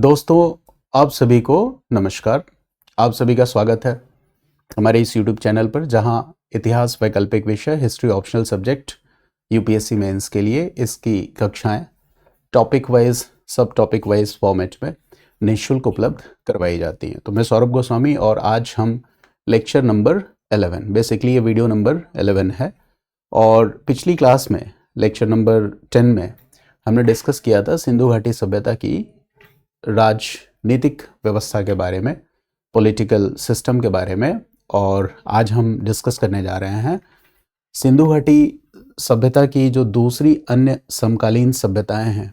दोस्तों, आप सभी को नमस्कार। आप सभी का स्वागत है हमारे इस YouTube चैनल पर, जहां इतिहास वैकल्पिक विषय history optional subject UPSC mains के लिए इसकी कक्षाएं topic wise sub topic wise format में निःशुल्क उपलब्ध करवाई जाती हैं। तो मैं सौरभ गोस्वामी और आज हम लेक्चर नंबर 11, बेसिकली ये वीडियो नंबर 11 है। और पिछली क्लास में लेक्चर नंबर 10 में हमने डिस्कस किया था सिंधु घाटी सभ्यता की राजनीतिक व्यवस्था के बारे में, पॉलिटिकल सिस्टम के बारे में। और आज हम डिस्कस करने जा रहे हैं सिंधु घाटी सभ्यता की जो दूसरी अन्य समकालीन सभ्यताएं हैं,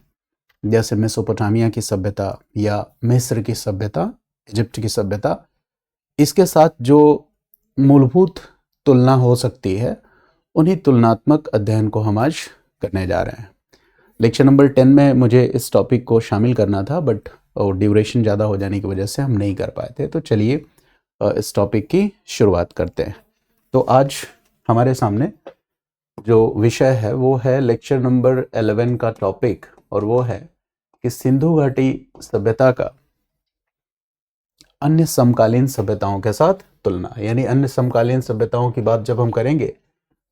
जैसे मेसोपोटामिया की सभ्यता या मिस्र की सभ्यता, इजिप्ट की सभ्यता। इसके साथ जो मूलभूत तुलना हो सकती है, उन्हीं तुलनात्मक अध्ययन को हम आज करने जा रहे हैं। लेक्चर नंबर 10 में मुझे इस टॉपिक को शामिल करना था, बट ड्यूरेशन ज़्यादा हो जाने की वजह से हम नहीं कर पाए थे। तो चलिए इस टॉपिक की शुरुआत करते हैं। तो आज हमारे सामने जो विषय है वो है लेक्चर नंबर 11 का टॉपिक, और वो है कि सिंधु घाटी सभ्यता का अन्य समकालीन सभ्यताओं के साथ तुलना। यानी अन्य समकालीन सभ्यताओं की बात जब हम करेंगे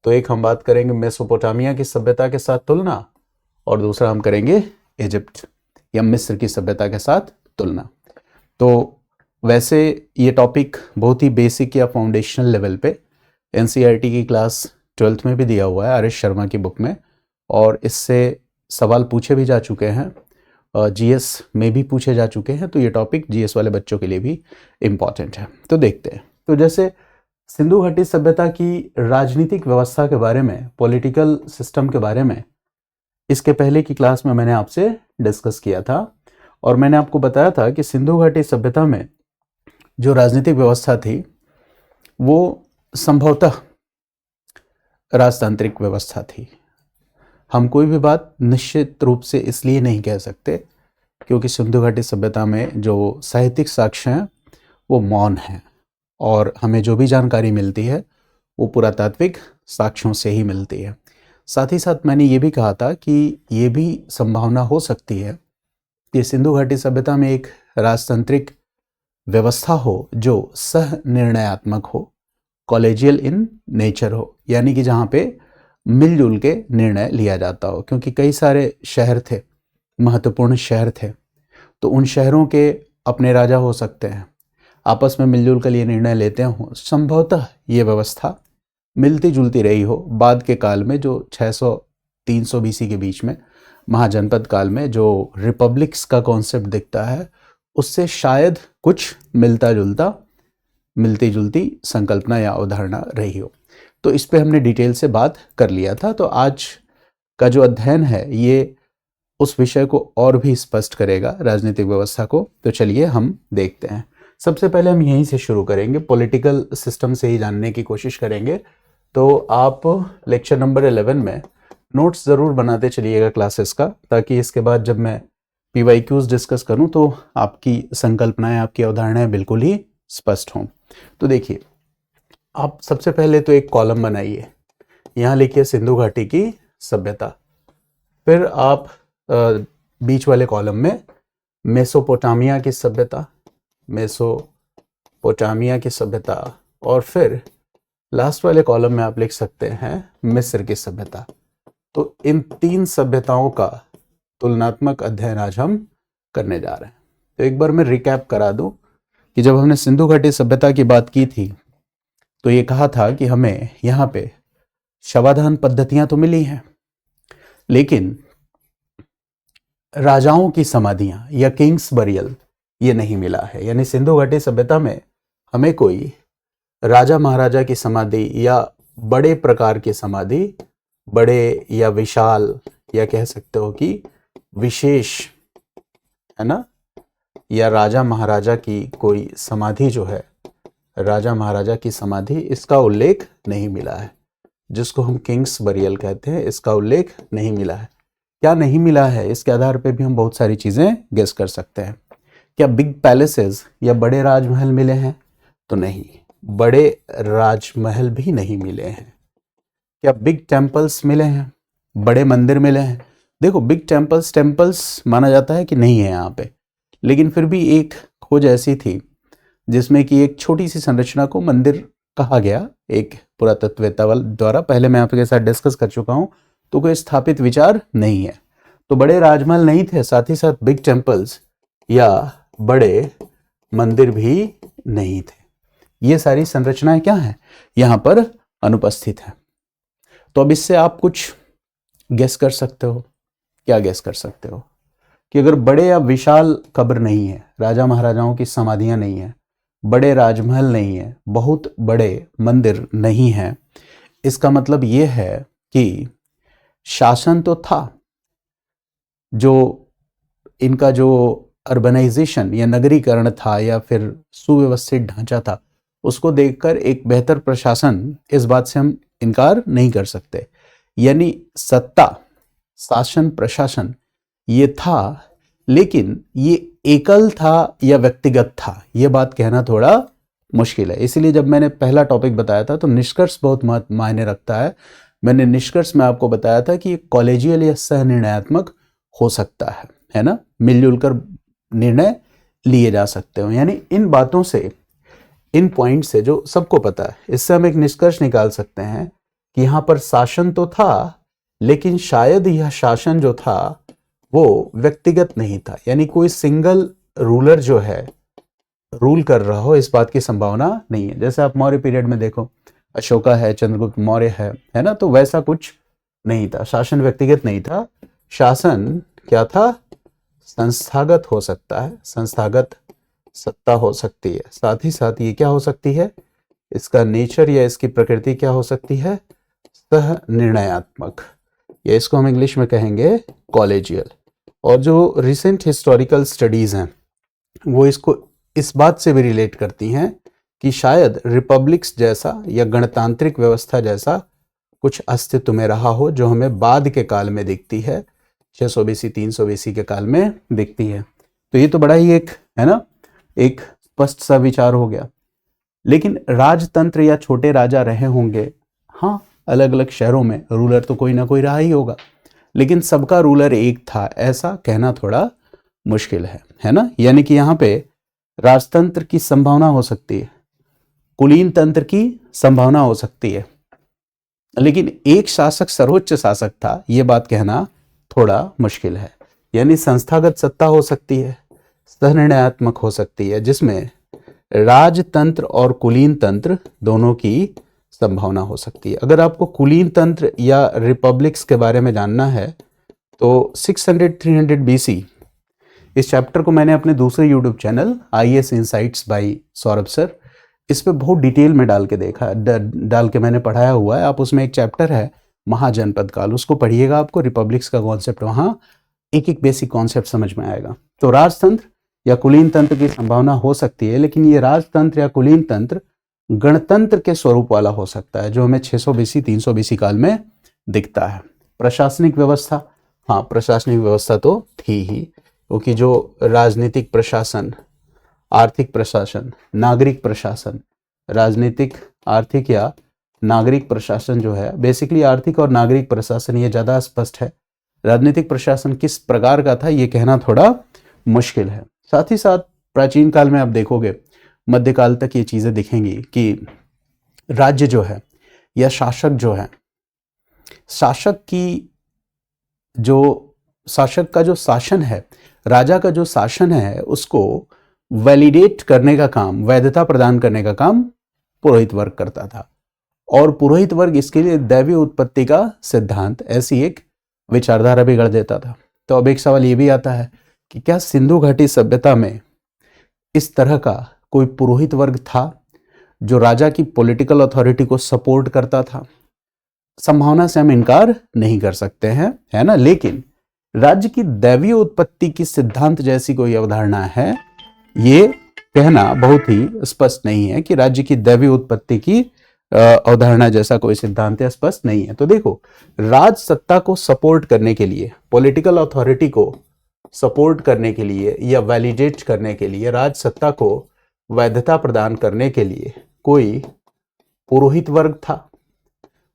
तो एक हम बात करेंगे मेसोपोटामिया की सभ्यता के साथ तुलना, और दूसरा हम करेंगे इजिप्ट या मिस्र की सभ्यता के साथ तुलना। तो वैसे ये टॉपिक बहुत ही बेसिक या फाउंडेशनल लेवल पे एनसीईआरटी की क्लास 12th में भी दिया हुआ है, आर.एस. शर्मा की बुक में, और इससे सवाल पूछे भी जा चुके हैं, जीएस में भी पूछे जा चुके हैं। तो ये टॉपिक जीएस वाले बच्चों के लिए भी इम्पॉर्टेंट है। तो देखते हैं। तो जैसे सिंधु घाटी सभ्यता की राजनीतिक व्यवस्था के बारे में, पॉलिटिकल सिस्टम के बारे में इसके पहले की क्लास में मैंने आपसे डिस्कस किया था, और मैंने आपको बताया था कि सिंधु घाटी सभ्यता में जो राजनीतिक व्यवस्था थी वो संभवतः राजतांत्रिक व्यवस्था थी। हम कोई भी बात निश्चित रूप से इसलिए नहीं कह सकते क्योंकि सिंधु घाटी सभ्यता में जो साहित्यिक साक्ष्य हैं वो मौन हैं, और हमें जो भी जानकारी मिलती है वो पुरातात्विक साक्ष्यों से ही मिलती है। साथ ही साथ मैंने ये भी कहा था कि ये भी संभावना हो सकती है कि सिंधु घाटी सभ्यता में एक राजतांत्रिक व्यवस्था हो जो सह निर्णयात्मक हो, कॉलेजियल इन नेचर हो, यानी कि जहाँ पे मिलजुल के निर्णय लिया जाता हो। क्योंकि कई सारे शहर थे, महत्वपूर्ण शहर थे, तो उन शहरों के अपने राजा हो सकते हैं, आपस में मिलजुल कर ये निर्णय लेते हों। संभवतः ये व्यवस्था मिलती जुलती रही हो। बाद के काल में जो 600-300 बीसी के बीच में महाजनपद काल में जो रिपब्लिक्स का कॉन्सेप्ट दिखता है, उससे शायद कुछ मिलती जुलती संकल्पना या अवधारणा रही हो। तो इस पे हमने डिटेल से बात कर लिया था। तो आज का जो अध्ययन है ये उस विषय को और भी स्पष्ट करेगा, राजनीतिक व्यवस्था को। तो चलिए हम देखते हैं। सबसे पहले हम यहीं से शुरू करेंगे, पॉलिटिकल सिस्टम से ही जानने की कोशिश करेंगे। तो आप लेक्चर नंबर 11 में नोट्स ज़रूर बनाते चलिएगा क्लासेस का, ताकि इसके बाद जब मैं PYQs डिस्कस करूं तो आपकी संकल्पनाएं, आपकी अवधारणाएं बिल्कुल ही स्पष्ट हों। तो देखिए, आप सबसे पहले तो एक कॉलम बनाइए, यहाँ लिखिए सिंधु घाटी की सभ्यता। फिर आप बीच वाले कॉलम में मेसोपोटामिया की सभ्यता, और फिर लास्ट वाले कॉलम में आप लिख सकते हैं मिस्र की सभ्यता। तो इन 3 सभ्यताओं का तुलनात्मक अध्ययन आज हम करने जा रहे हैं। तो एक बार मैं रिकैप करा दूं कि जब हमने सिंधु घाटी सभ्यता की बात की थी तो ये कहा था कि हमें यहाँ पे शवाधान पद्धतियां तो मिली हैं, लेकिन राजाओं की समाधियां या किंग्स बरियल ये नहीं मिला है। यानी सिंधु घाटी सभ्यता में हमें कोई राजा महाराजा की समाधि या बड़े प्रकार की समाधि, बड़े या विशाल, या कह सकते हो कि विशेष, है ना, या राजा महाराजा की कोई समाधि जो है, राजा महाराजा की समाधि, इसका उल्लेख नहीं मिला है। जिसको हम किंग्स बरियल कहते हैं, इसका उल्लेख नहीं मिला है। क्या नहीं मिला है, इसके आधार पे भी हम बहुत सारी चीजें गेस कर सकते हैं। क्या बिग पैलेसेस या बड़े राजमहल मिले हैं? तो नहीं, बड़े राजमहल भी नहीं मिले हैं। क्या बिग टेम्पल्स मिले हैं? बड़े मंदिर मिले हैं? देखो, बिग टेम्पल्स माना जाता है कि नहीं है यहाँ पे, लेकिन फिर भी एक खोज ऐसी थी जिसमें कि एक छोटी सी संरचना को मंदिर कहा गया एक पुरातत्ववेत्ता द्वारा। पहले मैं आपके साथ डिस्कस कर चुका हूं, तो कोई स्थापित विचार नहीं है। तो बड़े राजमहल नहीं थे, साथ ही साथ बिग टेम्पल्स या बड़े मंदिर भी नहीं थे। ये सारी संरचनाएं क्या हैं, यहां पर अनुपस्थित हैं। तो अब इससे आप कुछ गेस कर सकते हो। क्या गेस कर सकते हो कि अगर बड़े या विशाल कब्र नहीं है, राजा महाराजाओं की समाधियां नहीं है, बड़े राजमहल नहीं है, बहुत बड़े मंदिर नहीं है, इसका मतलब यह है कि शासन तो था। जो इनका जो अर्बनाइजेशन या नगरीकरण था या फिर सुव्यवस्थित ढांचा था, उसको देखकर एक बेहतर प्रशासन, इस बात से हम इनकार नहीं कर सकते। यानी सत्ता, शासन, प्रशासन ये था, लेकिन ये एकल था या व्यक्तिगत था, ये बात कहना थोड़ा मुश्किल है। इसलिए जब मैंने पहला टॉपिक बताया था तो निष्कर्ष बहुत मायने रखता है। मैंने निष्कर्ष में आपको बताया था कि ये कॉलेजियल या सह निर्णयात्मक हो सकता है ना, मिलजुल कर निर्णय लिए जा सकते हो। यानी इन बातों से, इन पॉइंट से जो सबको पता है, इससे हम एक निष्कर्ष निकाल सकते हैं कि यहां पर शासन तो था, लेकिन शायद यह शासन जो था वो व्यक्तिगत नहीं था। यानी कोई सिंगल रूलर जो है रूल कर रहा हो, इस बात की संभावना नहीं है। जैसे आप मौर्य पीरियड में देखो, अशोका है, चंद्रगुप्त मौर्य है ना, तो वैसा कुछ नहीं था। शासन व्यक्तिगत नहीं था। शासन क्या था, संस्थागत हो सकता है, संस्थागत सत्ता हो सकती है। साथ ही साथ ये क्या हो सकती है, इसका नेचर या इसकी प्रकृति क्या हो सकती है, सह निर्णयात्मक, या इसको हम इंग्लिश में कहेंगे कॉलेजियल। और जो रिसेंट हिस्टोरिकल स्टडीज हैं वो इसको इस बात से भी रिलेट करती हैं कि शायद रिपब्लिक्स जैसा या गणतांत्रिक व्यवस्था जैसा कुछ अस्तित्व में रहा हो, जो हमें बाद के काल में दिखती है, 600 बीसी 300 बीसी के काल में दिखती है। तो ये तो बड़ा ही एक है ना, एक स्पष्ट सा विचार हो गया। लेकिन राजतंत्र या छोटे राजा रहे होंगे, हाँ, अलग अलग शहरों में रूलर तो कोई ना कोई रहा ही होगा, लेकिन सबका रूलर एक था, ऐसा कहना थोड़ा मुश्किल है ना। यानी कि यहाँ पे राजतंत्र की संभावना हो सकती है, कुलीन तंत्र की संभावना हो सकती है, लेकिन एक शासक सर्वोच्च शासक था, यह बात कहना थोड़ा मुश्किल है। यानी संस्थागत सत्ता हो सकती है, सहनिर्णयात्मक हो सकती है, जिसमें राजतंत्र और कुलीन तंत्र दोनों की संभावना हो सकती है। अगर आपको कुलीन तंत्र या रिपब्लिक्स के बारे में जानना है तो 600-300 बीसी इस चैप्टर को मैंने अपने दूसरे YouTube channel IAS insights by Saurabh sir, इस पे बहुत डिटेल में डाल के मैंने पढ़ाया हुआ है। आप उसमें एक चैप्टर है महाजनपद काल, उसको पढ़िएगा, आपको रिपब्लिक्स का कॉन्सेप्ट वहां एक एक बेसिक कॉन्सेप्ट समझ में आएगा। तो राजतंत्र या कुलीन तंत्र की संभावना हो सकती है, लेकिन ये राजतंत्र या कुलीन तंत्र गणतंत्र के स्वरूप वाला हो सकता है, जो हमें 600 बीसी 300 बीसी काल में दिखता है। प्रशासनिक व्यवस्था, हाँ, प्रशासनिक व्यवस्था तो थी ही, क्योंकि जो राजनीतिक प्रशासन, आर्थिक प्रशासन, नागरिक प्रशासन, राजनीतिक, आर्थिक या नागरिक प्रशासन जो है, बेसिकली आर्थिक और नागरिक प्रशासन ये ज्यादा स्पष्ट है। राजनीतिक प्रशासन किस प्रकार का था ये कहना थोड़ा मुश्किल है। साथ ही साथ प्राचीन काल में आप देखोगे, मध्यकाल तक ये चीजें दिखेंगी कि राज्य जो है या शासक जो है, शासक का जो शासन है, राजा का जो शासन है, उसको वैलिडेट करने का काम, वैधता प्रदान करने का काम पुरोहित वर्ग करता था। और पुरोहित वर्ग इसके लिए दैवीय उत्पत्ति का सिद्धांत, ऐसी एक विचारधारा भी गढ़ देता था। तो अब एक सवाल ये भी आता है कि क्या सिंधु घाटी सभ्यता में इस तरह का कोई पुरोहित वर्ग था जो राजा की पॉलिटिकल अथॉरिटी को सपोर्ट करता था? संभावना से हम इनकार नहीं कर सकते हैं, है ना। लेकिन राज्य की दैवीय उत्पत्ति की सिद्धांत जैसी कोई अवधारणा है, ये कहना बहुत ही स्पष्ट नहीं है कि राज्य की दैवीय उत्पत्ति की अवधारणा जैसा कोई सिद्धांत स्पष्ट नहीं है। तो देखो, राज सत्ता को सपोर्ट करने के लिए, पॉलिटिकल अथॉरिटी को सपोर्ट करने के लिए या वैलिडेट करने के लिए, राज सत्ता को वैधता प्रदान करने के लिए कोई पुरोहित वर्ग था।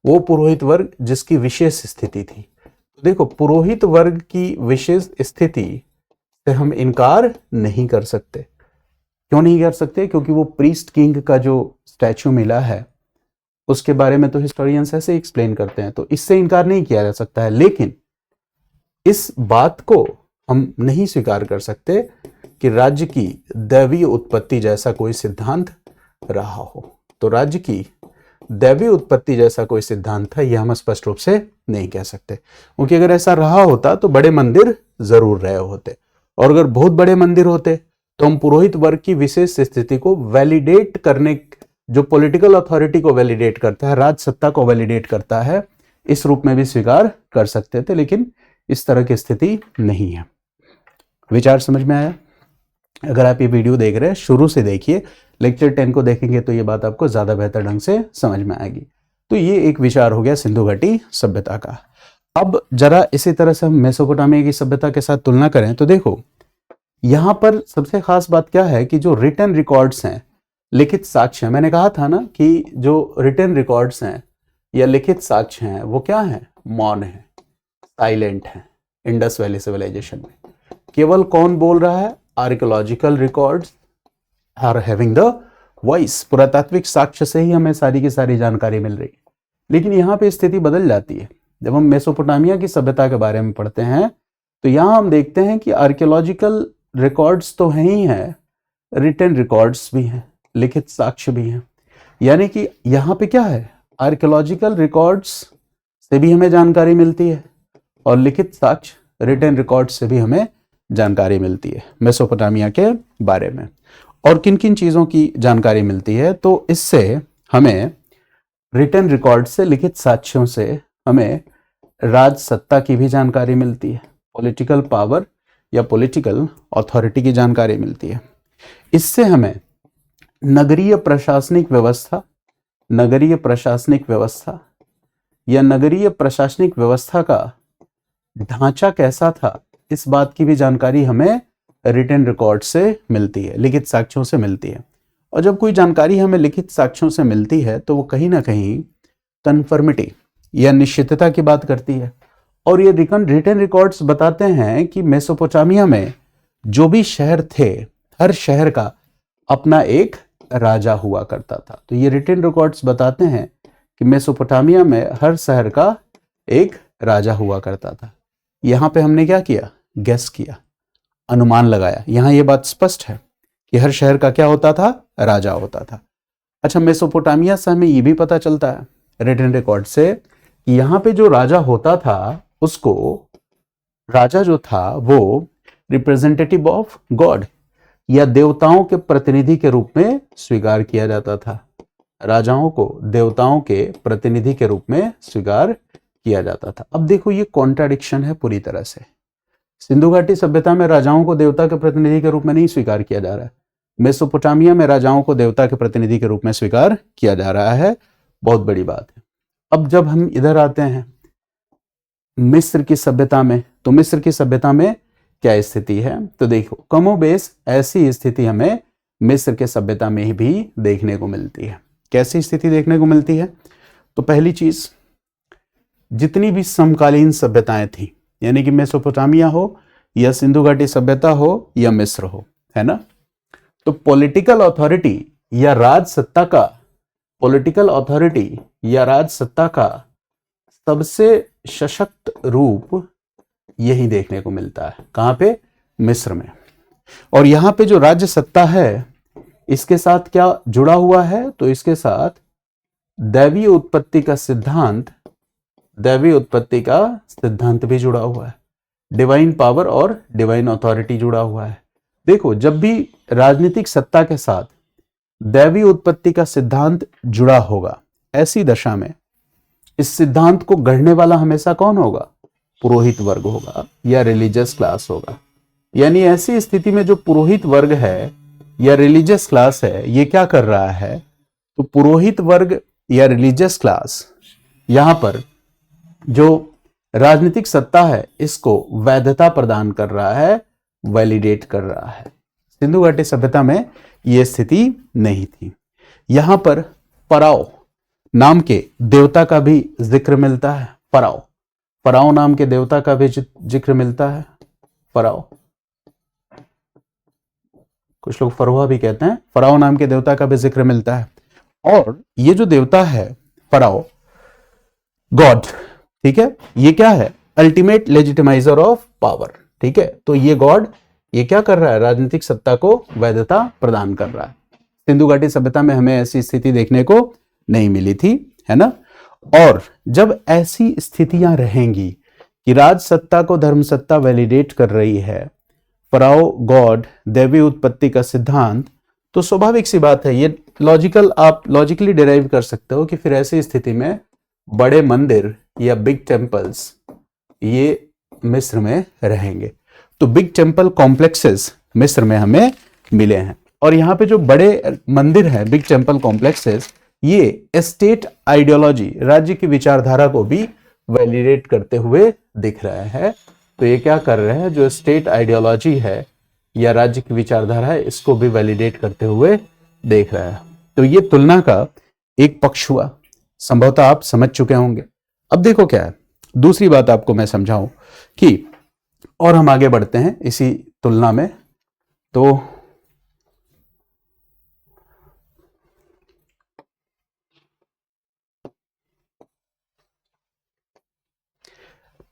वो पुरोहित वर्ग जिसकी विशेष स्थिति थी। तो देखो, पुरोहित वर्ग की विशेष स्थिति से हम इनकार नहीं कर सकते। क्यों नहीं कर सकते? क्योंकि वो प्रीस्ट किंग का जो स्टैचू मिला है उसके बारे में तो हिस्टोरियंस ऐसे एक्सप्लेन करते हैं, तो इससे इनकार नहीं किया जा सकता है। लेकिन इस बात को हम नहीं स्वीकार कर सकते कि राज्य की दैवीय उत्पत्ति जैसा कोई सिद्धांत रहा हो। तो राज्य की दैवीय उत्पत्ति जैसा कोई सिद्धांत है यह हम स्पष्ट रूप से नहीं कह सकते, क्योंकि अगर ऐसा रहा होता तो बड़े मंदिर जरूर रहे होते, और अगर बहुत बड़े मंदिर होते तो हम पुरोहित वर्ग की विशेष स्थिति को वैलिडेट करने, जो पॉलिटिकल अथॉरिटी को वैलिडेट करता है, राज सत्ता को वैलिडेट करता है, इस रूप में भी स्वीकार कर सकते थे। लेकिन इस तरह की स्थिति नहीं है। विचार समझ में आया? अगर आप ये वीडियो देख रहे हैं शुरू से देखिए, लेक्चर 10 को देखेंगे तो ये बात आपको ज्यादा बेहतर ढंग से समझ में आएगी। तो ये एक विचार हो गया सिंधु घाटी सभ्यता का। अब जरा इसी तरह से हम मेसोपोटामिया की सभ्यता के साथ तुलना करें तो देखो यहां पर सबसे खास बात क्या है कि जो रिटन रिकॉर्ड्स हैं, लिखित साक्ष्य, मैंने कहा था ना कि जो रिटन रिकॉर्ड्स हैं या लिखित साक्ष्य हैं वो क्या है? मौन है, साइलेंट है। इंडस वैली सिविलाइजेशन में केवल कौन बोल रहा है? Archaeological records are having the voice. पुरातात्विक साक्ष्य से ही हमें सारी की सारी जानकारी मिल रही है। लेकिन यहाँ पे स्थिति बदल जाती है। जब हम मेसोपोटामिया की सभ्यता के बारे में पढ़ते हैं तो यहाँ हम देखते हैं कि आर्कियोलॉजिकल रिकॉर्ड्स तो हैं ही हैं, रिटन रिकॉर्ड्स भी हैं, लिखित साक्ष्य भी हैं। यानी कि यहाँ पे क्या है? आर्कियोलॉजिकल रिकॉर्ड्स से भी हमें जानकारी मिलती है और लिखित साक्ष्य रिटन रिकॉर्ड्स से भी हमें जानकारी मिलती है मेसोपोटामिया के बारे में। और किन किन चीज़ों की जानकारी मिलती है? तो इससे हमें रिटन रिकॉर्ड से, लिखित साक्ष्यों से हमें राज सत्ता की भी जानकारी मिलती है, पॉलिटिकल पावर या पॉलिटिकल अथॉरिटी की जानकारी मिलती है। इससे हमें नगरीय प्रशासनिक व्यवस्था या नगरीय प्रशासनिक व्यवस्था का ढांचा कैसा था, इस बात की भी जानकारी हमें रिटन रिकॉर्ड से मिलती है, लिखित साक्ष्यों से मिलती है। और जब कोई जानकारी हमें लिखित साक्ष्यों से मिलती है तो वो कहीं ना कहीं कन्फर्मिटी या निश्चितता की बात करती है। और ये रिटन रिकॉर्ड्स बताते हैं कि मेसोपोटामिया में जो भी शहर थे, हर शहर का अपना एक राजा हुआ करता था। तो ये रिटन रिकॉर्ड्स बताते हैं कि मेसोपोटामिया में हर शहर का एक राजा हुआ करता था। यहाँ पे हमने क्या किया? गेस किया, अनुमान लगाया। यहाँ ये बात स्पष्ट है कि हर शहर का क्या होता था? राजा होता था। अच्छा, मेसोपोटामिया से हमें ये भी पता चलता है रिटन रिकॉर्ड से कि यहाँ पे जो राजा होता था उसको, राजा जो था वो रिप्रेजेंटेटिव ऑफ गॉड या देवताओं के प्रतिनिधि के रूप में स्वीकार किया जाता था। राजाओं को देवताओं के प्रतिनिधि के रूप में स्वीकार किया जाता था। अब देखो ये कॉन्ट्राडिक्शन है पूरी तरह से। सिंधु घाटी सभ्यता में राजाओं को देवता के प्रतिनिधि के रूप में नहीं स्वीकार किया जा रहा है, मेसोपोटामिया में राजाओं को देवता के प्रतिनिधि के रूप में स्वीकार किया जा रहा है। बहुत बड़ी बात है। अब जब हम इधर आते हैं मिस्र की सभ्यता में, तो मिस्र की सभ्यता में क्या स्थिति है? तो देखो कमोबेश ऐसी स्थिति हमें मिस्र के सभ्यता में भी देखने को मिलती है। कैसी स्थिति देखने को मिलती है? तो पहली चीज, जितनी भी समकालीन सभ्यताएं थी, यानी कि मेसोपोटामिया हो या सिंधु घाटी सभ्यता हो या मिस्र हो, है ना, तो पॉलिटिकल अथॉरिटी या राज सत्ता का सबसे सशक्त रूप यही देखने को मिलता है। कहां पे? मिस्र में। और यहां पे जो राज्य सत्ता है इसके साथ क्या जुड़ा हुआ है? तो इसके साथ दैवीय उत्पत्ति का सिद्धांत भी जुड़ा हुआ है। डिवाइन पावर और डिवाइन अथॉरिटी जुड़ा हुआ है। देखो, जब भी राजनीतिक सत्ता के साथ दैवीय उत्पत्ति का सिद्धांत जुड़ा होगा, ऐसी दशा में इस सिद्धांत को गढ़ने वाला हमेशा कौन होगा? पुरोहित वर्ग होगा या रिलीजियस क्लास होगा। यानी ऐसी स्थिति में जो पुरोहित वर्ग है या रिलीजियस क्लास है, ये क्या कर रहा है? तो पुरोहित वर्ग या रिलीजियस क्लास यहां पर जो राजनीतिक सत्ता है इसको वैधता प्रदान कर रहा है, वैलिडेट कर रहा है। सिंधु घाटी सभ्यता में यह स्थिति नहीं थी। यहां पर पराओ नाम के देवता का भी जिक्र मिलता है। पराओ नाम के देवता का भी जिक्र मिलता है। पराओ कुछ लोग फरोहा भी कहते हैं, फराओ नाम के देवता का भी जिक्र मिलता है। और ये जो देवता है फराओ, गॉड, ठीक है, ये क्या है, अल्टीमेट लेजिटिमाइजर ऑफ पावर, ठीक है। तो ये गॉड ये क्या कर रहा है, राजनीतिक सत्ता को वैधता प्रदान कर रहा है। सिंधु घाटी सभ्यता में हमें ऐसी स्थिति देखने को नहीं मिली थी, है ना। और जब ऐसी स्थितियां रहेंगी कि राज सत्ता को धर्म सत्ता वैलिडेट कर रही है, फराओ गॉड, दैवी उत्पत्ति का सिद्धांत, तो स्वाभाविक सी बात है, ये लॉजिकल, आप लॉजिकली डिराइव कर सकते हो कि फिर ऐसी स्थिति में बड़े मंदिर या बिग टेम्पल्स ये मिस्र में रहेंगे। तो बिग टेम्पल कॉम्प्लेक्सेस मिस्र में हमें मिले हैं, और यहाँ पे जो बड़े मंदिर हैं, बिग टेम्पल कॉम्प्लेक्सेस, ये स्टेट आइडियोलॉजी, राज्य की विचारधारा को भी वैलिडेट करते हुए दिख रहे हैं। तो ये क्या कर रहे हैं, जो स्टेट आइडियोलॉजी है या राज्य की विचारधारा है, इसको भी वैलिडेट करते हुए देख रहे हैं। तो ये तुलना का एक पक्ष हुआ, संभवतः आप समझ चुके होंगे। अब देखो क्या है, दूसरी बात आपको मैं समझाऊं कि, और हम आगे बढ़ते हैं इसी तुलना में। तो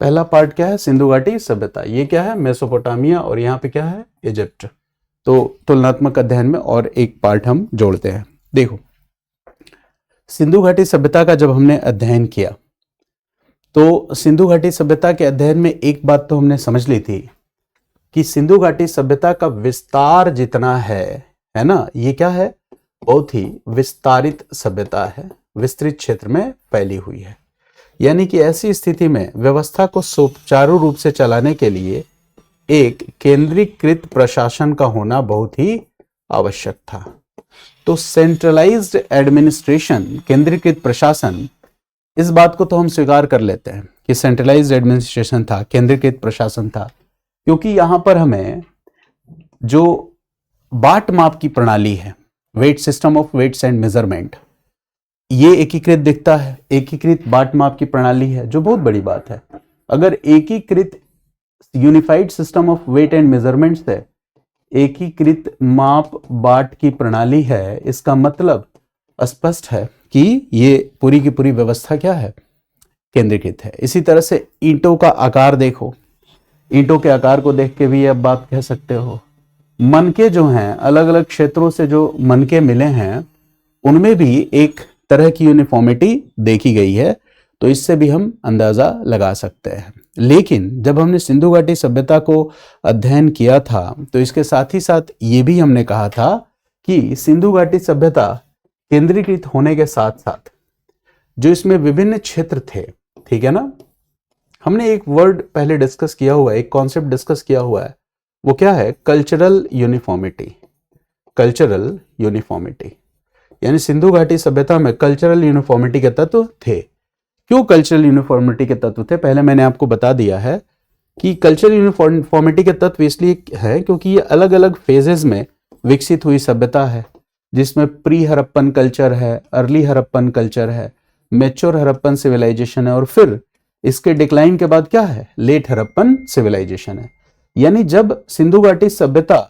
पहला पार्ट क्या है, सिंधु घाटी सभ्यता, ये क्या है, मेसोपोटामिया, और यहाँ पे क्या है, इजिप्ट। तो तुलनात्मक अध्ययन में और एक पार्ट हम जोड़ते हैं। देखो, सिंधु घाटी सभ्यता का जब हमने अध्ययन किया, तो सिंधु घाटी सभ्यता के अध्ययन में एक बात तो हमने समझ ली थी कि सिंधु घाटी सभ्यता का विस्तार जितना है ना, ये क्या है, बहुत ही विस्तारित सभ्यता है, विस्तृत क्षेत्र में फैली हुई है। यानी कि ऐसी स्थिति में व्यवस्था को सुचारू रूप से चलाने के लिए एक केंद्रीकृत प्रशासन का होना बहुत ही आवश्यक था। तो सेंट्रलाइज्ड एडमिनिस्ट्रेशन, केंद्रीकृत प्रशासन, इस बात को तो हम स्वीकार कर लेते हैं कि सेंट्रलाइज्ड एडमिनिस्ट्रेशन था, केंद्रीकृत प्रशासन था, क्योंकि यहां पर हमें जो बाट माप की प्रणाली है, weight system of weights and measurement, ये एकीकृत दिखता है, एकीकृत बाट माप की प्रणाली है, जो बहुत बड़ी बात है। अगर एकीकृत unified system of weight and measurements है, एकीकृत माप बाट की प्रणाली है, इसका मतलब स्पष्ट है कि ये पूरी की पूरी व्यवस्था क्या है, केंद्रीकृत है। इसी तरह से ईंटों का आकार देखो, ईंटों के आकार को देख के भी अब बात कह सकते हो। मनके जो हैं, अलग अलग क्षेत्रों से जो मनके मिले हैं, उनमें भी एक तरह की यूनिफॉर्मिटी देखी गई है, तो इससे भी हम अंदाजा लगा सकते हैं। लेकिन जब हमने सिंधु घाटी सभ्यता को अध्ययन किया था, तो इसके साथ ही साथ ये भी हमने कहा था कि सिंधु घाटी सभ्यता केंद्रीकृत होने के साथ साथ जो इसमें विभिन्न क्षेत्र थे, ठीक है ना, हमने एक वर्ड पहले डिस्कस किया हुआ है, एक कॉन्सेप्ट डिस्कस किया हुआ है, वो क्या है, कल्चरल यूनिफॉर्मिटी। कल्चरल यूनिफॉर्मिटी यानी सिंधु घाटी सभ्यता में कल्चरल यूनिफॉर्मिटी के तत्व थे। क्यों कल्चरल यूनिफॉर्मिटी के तत्व थे, पहले मैंने आपको बता दिया है कि कल्चरल यूनिफॉर्मिटी के तत्व इसलिए है क्योंकि ये अलग अलग फेजेस में विकसित हुई सभ्यता है, जिसमें प्री हड़प्पन कल्चर है, अर्ली हड़प्पन कल्चर है, मैच्योर हड़प्पन सिविलाइजेशन है, और फिर इसके डिक्लाइन के बाद क्या है, लेट हड़प्पन सिविलाइजेशन है। यानी जब सिंधु घाटी सभ्यता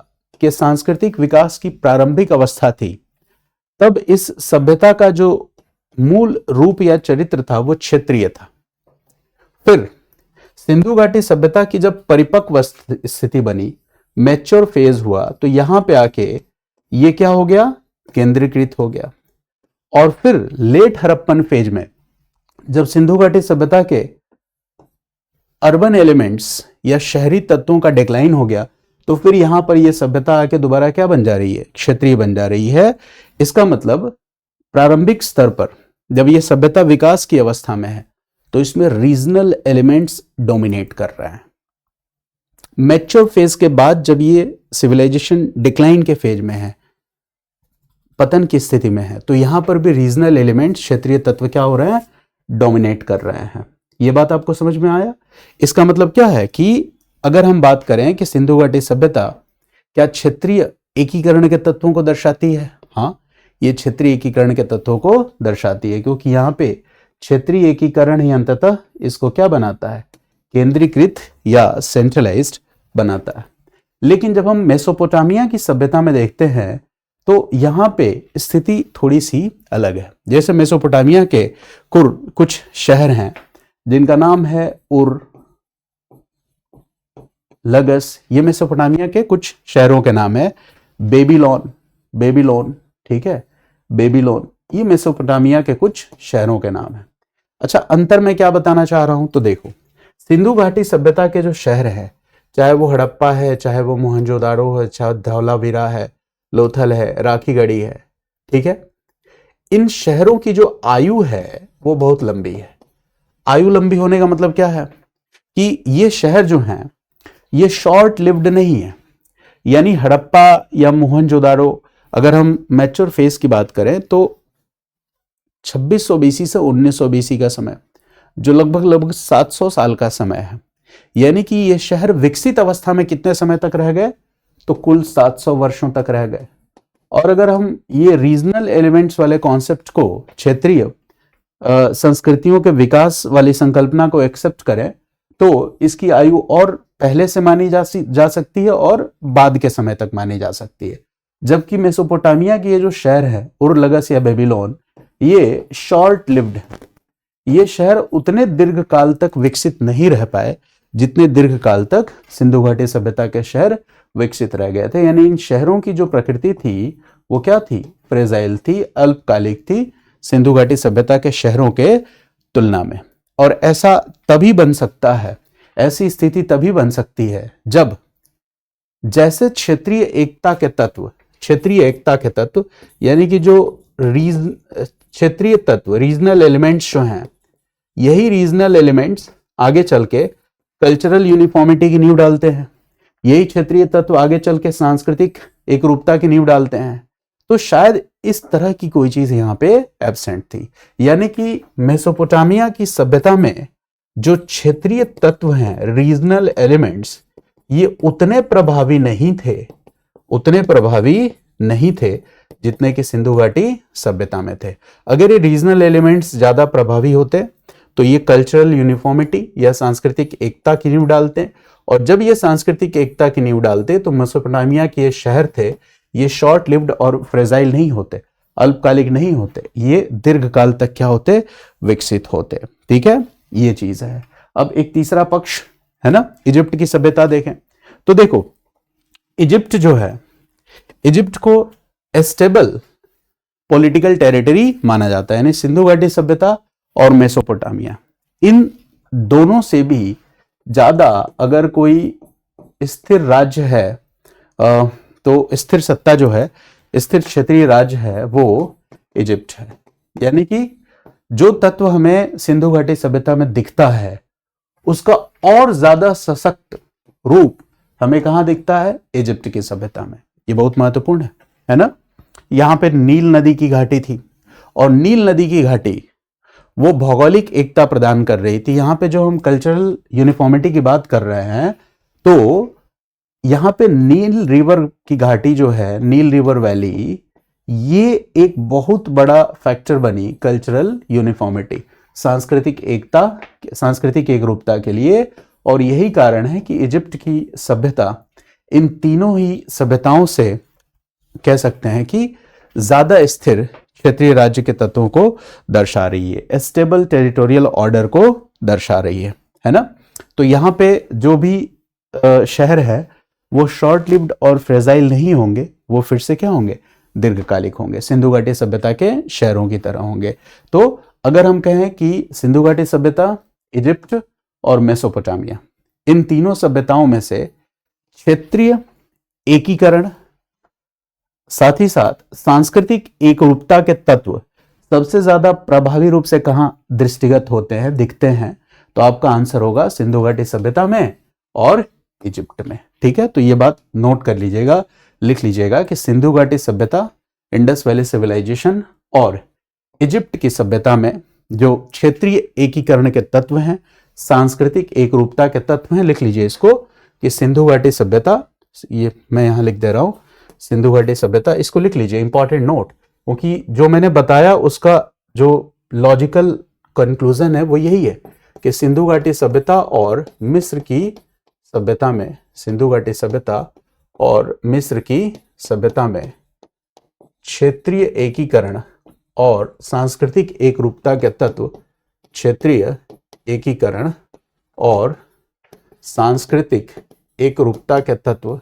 के सांस्कृतिक विकास की प्रारंभिक अवस्था थी, तब इस सभ्यता का जो मूल रूप या चरित्र था वो क्षेत्रीय था। फिर सिंधु घाटी सभ्यता की जब परिपक्व स्थिति बनी, मैच्योर फेज हुआ, तो यहां पे आके ये क्या हो गया, केंद्रीकृत हो गया। और फिर लेट हड़प्पन फेज में जब सिंधु घाटी सभ्यता के अर्बन एलिमेंट्स या शहरी तत्वों का डिक्लाइन हो गया, तो फिर यहां पर यह सभ्यता आके दोबारा क्या बन जा रही है, क्षेत्रीय बन जा रही है। इसका मतलब प्रारंभिक स्तर पर जब यह सभ्यता विकास की अवस्था में है, तो इसमें रीजनल एलिमेंट्स डोमिनेट कर रहे हैं। मैच्योर फेज के बाद जब ये सिविलाइजेशन डिक्लाइन के फेज में है, पतन की स्थिति में है, तो यहां पर भी रीजनल एलिमेंट्स, क्षेत्रीय तत्व क्या हो रहे हैं, डोमिनेट कर रहे हैं। यह बात आपको समझ में आया। इसका मतलब क्या है कि अगर हम बात करें कि सिंधु घाटी सभ्यता क्या क्षेत्रीय एकीकरण के तत्वों को दर्शाती है, हाँ, ये क्षेत्रीय एकीकरण के तत्वों को दर्शाती है, क्योंकि यहाँ पे क्षेत्रीय एकीकरण ही अंततः इसको क्या बनाता है, केंद्रीकृत या सेंट्रलाइज्ड बनाता है। लेकिन जब हम मेसोपोटामिया की सभ्यता में देखते हैं तो यहाँ पे स्थिति थोड़ी सी अलग है। जैसे मेसोपोटामिया के कुछ शहर हैं जिनका नाम है उर, लगस, ये मेसोपोटामिया के कुछ शहरों के नाम है। बेबीलोन, ठीक है, बेबीलोन, ये मेसोपोटामिया के कुछ शहरों के नाम है। अच्छा, अंतर मैं क्या बताना चाह रहा हूं, तो देखो, सिंधु घाटी सभ्यता के जो शहर है, चाहे वो हड़प्पा है, चाहे वो मोहनजोदाड़ो है, चाहे धौलावीरा है, लोथल है, राखीगढ़ी है, ठीक है, इन शहरों की जो आयु है वो बहुत लंबी है। आयु लंबी होने का मतलब क्या है कि ये शहर जो हैं ये शॉर्ट लिव्ड नहीं है। यानी हड़प्पा या मोहनजोदाड़ो, अगर हम मैच्योर फेज की बात करें तो 2600 बीसी से 1900 बीसी का समय, जो लगभग 700 साल का समय है। यानी कि ये शहर विकसित अवस्था में कितने समय तक रह गए, तो कुल 700 वर्षों तक रह गए। और अगर हम ये रीजनल एलिमेंट्स वाले कॉन्सेप्ट को, क्षेत्रीय संस्कृतियों के विकास वाली संकल्पना को एक्सेप्ट करें तो इसकी आयु और पहले से मानी जा सकती है और बाद के समय तक मानी जा सकती है। जबकि मेसोपोटामिया की ये जो शहर है उर, लगस या बेबीलोन, ये शॉर्ट लिव्ड है। ये शहर उतने दीर्घ काल तक विकसित नहीं रह पाए जितने दीर्घ काल तक सिंधु घाटी सभ्यता के शहर विकसित रह गए थे। यानी इन शहरों की जो प्रकृति थी वो क्या थी, फ्रेजाइल थी, अल्पकालिक थी सिंधु घाटी सभ्यता के शहरों के तुलना में। और ऐसा तभी बन सकता है, ऐसी स्थिति तभी बन सकती है जब जैसे क्षेत्रीय एकता के तत्व, यानी कि जो क्षेत्रीय तत्व, रीजनल एलिमेंट्स जो हैं, यही रीजनल एलिमेंट्स आगे चल के कल्चरल यूनिफॉर्मिटी की नींव डालते हैं। यही क्षेत्रीय तत्व आगे चल के सांस्कृतिक एकरूपता की नींव डालते हैं। तो शायद इस तरह की कोई चीज यहाँ पे एब्सेंट थी। यानी कि मेसोपोटामिया की सभ्यता में जो क्षेत्रीय तत्व हैं, रीजनल एलिमेंट्स, ये उतने प्रभावी नहीं थे जितने कि सिंधु घाटी सभ्यता में थे। अगर ये रीजनल एलिमेंट्स ज्यादा प्रभावी होते तो ये कल्चरल यूनिफॉर्मिटी या सांस्कृतिक एकता की नींव डालते, और जब ये सांस्कृतिक एकता की नींव डालते तो मेसोपोटामिया के ये शहर थे, ये शॉर्ट लिव्ड और फ्रेजाइल नहीं होते, अल्पकालिक नहीं होते, ये दीर्घकाल तक क्या होते, विकसित होते। ठीक है, ये चीज है। अब एक तीसरा पक्ष है ना, इजिप्ट की सभ्यता देखें तो देखो, इजिप्ट जो है, इजिप्ट को स्टेबल पॉलिटिकल टेरिटरी माना जाता है। यानी सिंधु घाटी सभ्यता और मेसोपोटामिया, इन दोनों से भी ज्यादा अगर कोई स्थिर राज्य है तो स्थिर सत्ता जो है, स्थिर क्षेत्रीय राज्य है, वो इजिप्ट है। यानी कि जो तत्व हमें सिंधु घाटी सभ्यता में दिखता है उसका और ज्यादा सशक्त रूप हमें कहां दिखता है, इजिप्ट की सभ्यता में। ये बहुत महत्वपूर्ण है ना। यहां पे नील नदी की घाटी थी, और नील नदी की घाटी वो भौगोलिक एकता प्रदान कर रही थी। यहां पे जो हम कल्चरल यूनिफॉर्मिटी की बात कर रहे हैं, तो यहां पे नील रिवर की घाटी जो है, नील रिवर वैली, ये एक बहुत बड़ा फैक्टर बनी कल्चरल यूनिफॉर्मिटी, सांस्कृतिक एकता, सांस्कृतिक एकरूपता के लिए। और यही कारण है कि इजिप्ट की सभ्यता इन तीनों ही सभ्यताओं से कह सकते हैं कि ज्यादा स्थिर क्षेत्रीय राज्य के तत्वों को दर्शा रही है, स्टेबल टेरिटोरियल ऑर्डर को दर्शा रही है ना। तो यहाँ पे जो भी शहर है वो शॉर्ट लिव्ड और फ्रेजाइल नहीं होंगे, वो फिर से क्या होंगे, दीर्घकालिक होंगे, सिंधु घाटी सभ्यता के शहरों की तरह होंगे। तो अगर हम कहें कि सिंधु घाटी सभ्यता, इजिप्ट और मेसोपोटामिया, इन तीनों सभ्यताओं में से क्षेत्रीय एकीकरण, साथ ही साथ सांस्कृतिक एकरूपता के तत्व सबसे ज्यादा प्रभावी रूप से कहां दृष्टिगत होते हैं, दिखते हैं, तो आपका आंसर होगा सिंधु घाटी सभ्यता में और इजिप्ट में। ठीक है, तो ये बात नोट कर लीजिएगा, लिख लीजिएगा कि सिंधु घाटी सभ्यता, इंडस वैली सिविलाइजेशन और इजिप्ट की सभ्यता में जो क्षेत्रीय एकीकरण के तत्व हैं, सांस्कृतिक एकरूपता के तत्व हैं, लिख लीजिए इसको कि सिंधु घाटी सभ्यता, ये मैं यहां लिख दे रहा हूं, सिंधु घाटी सभ्यता, इसको लिख लीजिए, इंपॉर्टेंट नोट, क्योंकि जो मैंने बताया उसका जो लॉजिकल कंक्लूजन है वो यही है कि सिंधु घाटी सभ्यता और मिस्र की सभ्यता में, सिंधु घाटी सभ्यता और मिस्र की सभ्यता में क्षेत्रीय एकीकरण और सांस्कृतिक एकरूपता के तत्व, क्षेत्रीय एकीकरण और सांस्कृतिक एकरूपता के तत्व,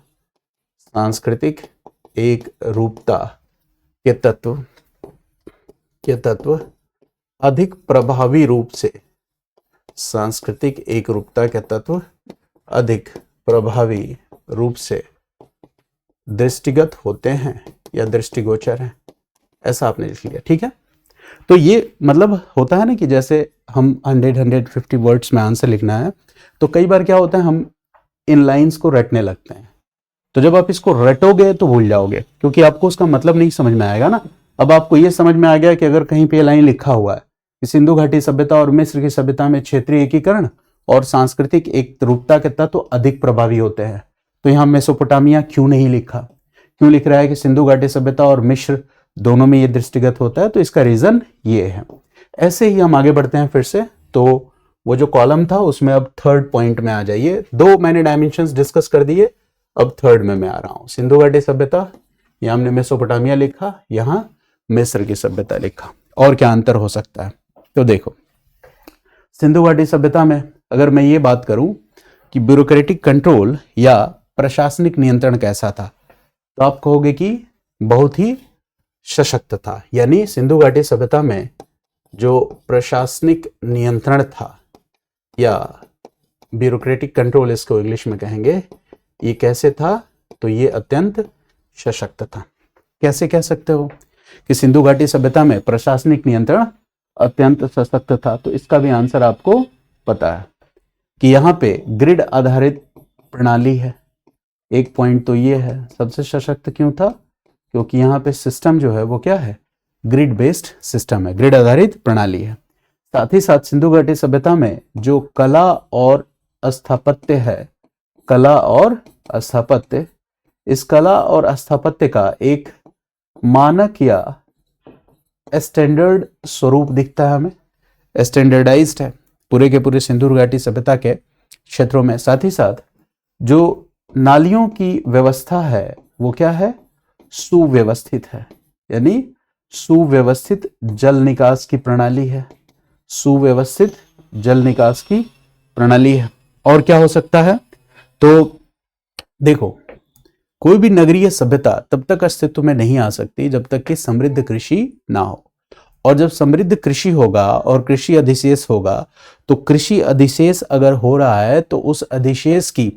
सांस्कृतिक एकरूपता के तत्व अधिक प्रभावी रूप से, सांस्कृतिक एकरूपता के तत्व अधिक प्रभावी रूप से दृष्टिगत होते हैं या दृष्टिगोचर हैं, ऐसा आपने लिख लिया। ठीक है, तो ये मतलब होता है ना कि जैसे हम 100-150 वर्ड्स में आंसर लिखना है, तो कई बार क्या होता है हम इन लाइंस को रटने लगते हैं, तो जब आप इसको रटोगे तो भूल जाओगे, क्योंकि आपको उसका मतलब नहीं समझ में आएगा ना। अब आपको ये समझ में आ गया कि अगर कहीं पे लाइन लिखा हुआ है कि सिंधु घाटी सभ्यता और मिस्र की सभ्यता में क्षेत्रीय एकीकरण और सांस्कृतिक एकरूपता के तत्व अधिक प्रभावी होते हैं, तो यहाँ मेसोपोटामिया क्यों नहीं लिखा, क्यों लिख रहा है कि सिंधु घाटी सभ्यता और मिस्र दोनों में ये दृष्टिगत होता है, तो इसका रीजन ये है। ऐसे ही हम आगे बढ़ते हैं फिर से, तो वो जो कॉलम था उसमें अब थर्ड पॉइंट में आ जाइए। दो मैंने डायमेंशंस डिस्कस कर दिए, अब थर्ड में मैं आ रहा हूं। सिंधु घाटी सभ्यता, यहां हमने मेसोपोटामिया लिखा, यहां मिस्र की सभ्यता लिखा, और क्या अंतर हो सकता है। तो देखो सिंधु घाटी सभ्यता में अगर मैं ये बात करूं कि ब्यूरोक्रेटिक कंट्रोल या प्रशासनिक नियंत्रण कैसा था, तो आप कहोगे कि बहुत ही सशक्त था। यानी सिंधु घाटी सभ्यता में जो प्रशासनिक नियंत्रण था या ब्यूरोक्रेटिक कंट्रोल इसको इंग्लिश में कहेंगे, ये कैसे था, तो ये अत्यंत सशक्त था। कैसे कह सकते हो कि सिंधु घाटी सभ्यता में प्रशासनिक नियंत्रण अत्यंत सशक्त था, तो इसका भी आंसर आपको पता है कि यहाँ पे ग्रिड आधारित प्रणाली है। एक पॉइंट तो ये है, सबसे सशक्त क्यों था, क्योंकि यहाँ पे सिस्टम जो है वो क्या है, ग्रिड बेस्ड सिस्टम है, ग्रिड आधारित प्रणाली है। साथ ही साथ सिंधु घाटी सभ्यता में जो कला और स्थापत्य है, कला और स्थापत्य, इस कला और स्थापत्य का एक मानक या स्टैंडर्ड स्वरूप दिखता है हमें, स्टैंडर्डाइज्ड है पूरे के पूरे सिंधु घाटी सभ्यता के क्षेत्रों में। साथ ही साथ जो नालियों की व्यवस्था है वो क्या है, सुव्यवस्थित है, यानी सुव्यवस्थित जल निकास की प्रणाली है, सुव्यवस्थित जल निकास की प्रणाली है। और क्या हो सकता है, तो देखो कोई भी नगरीय सभ्यता तब तक अस्तित्व में नहीं आ सकती जब तक कि समृद्ध कृषि ना हो, और जब समृद्ध कृषि होगा और कृषि अधिशेष होगा, तो कृषि अधिशेष अगर हो रहा है तो उस अधिशेष की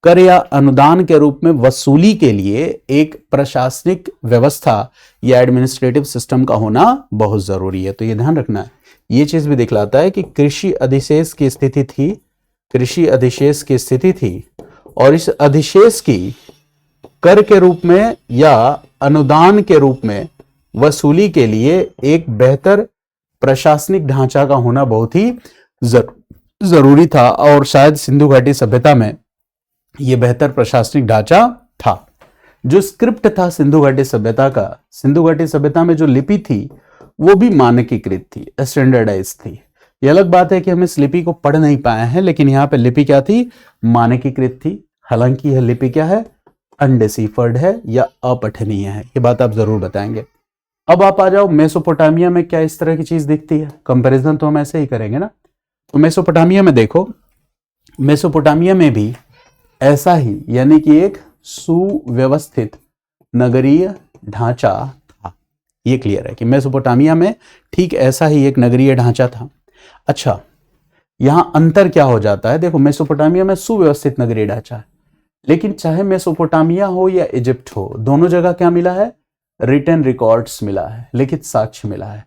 कर या अनुदान के रूप में वसूली के लिए एक प्रशासनिक व्यवस्था या एडमिनिस्ट्रेटिव सिस्टम का होना बहुत जरूरी है। तो ये ध्यान रखना है, ये चीज भी दिखलाता है कि कृषि अधिशेष की स्थिति थी, कृषि अधिशेष की स्थिति थी, और इस अधिशेष की कर के रूप में या अनुदान के रूप में वसूली के लिए एक बेहतर प्रशासनिक ढांचा का होना बहुत ही जरूरी था, और शायद सिंधु घाटी सभ्यता में यह बेहतर प्रशासनिक ढांचा था। जो स्क्रिप्ट था सिंधु घाटी सभ्यता का, सिंधु घाटी सभ्यता में जो लिपि थी वो भी मानकीकृत थी, स्टैंडर्डाइज थी। यह अलग बात है कि हम इस लिपि को पढ़ नहीं पाए हैं, लेकिन यहाँ पे लिपि क्या थी, मानकीकृत थी। हालांकि यह लिपि क्या है, अनडिसिफर्ड है या अपठनीय है, ये बात आप जरूर बताएंगे। अब आप आ जाओ मेसोपोटामिया में, क्या इस तरह की चीज दिखती है, कंपैरिजन तो हम ऐसे ही करेंगे ना। तो मेसोपोटामिया में देखो, मेसोपोटामिया में भी ऐसा ही, यानी कि एक सुव्यवस्थित नगरीय ढांचा था। ये क्लियर है कि मेसोपोटामिया में ठीक ऐसा ही एक नगरीय ढांचा था। अच्छा, यहां अंतर क्या हो जाता है, देखो मेसोपोटामिया में सुव्यवस्थित नगरीय ढांचा है, लेकिन चाहे मेसोपोटामिया हो या इजिप्ट हो, दोनों जगह क्या मिला है, रिटन रिकॉर्ड्स मिला है, लिखित साक्ष्य मिला है,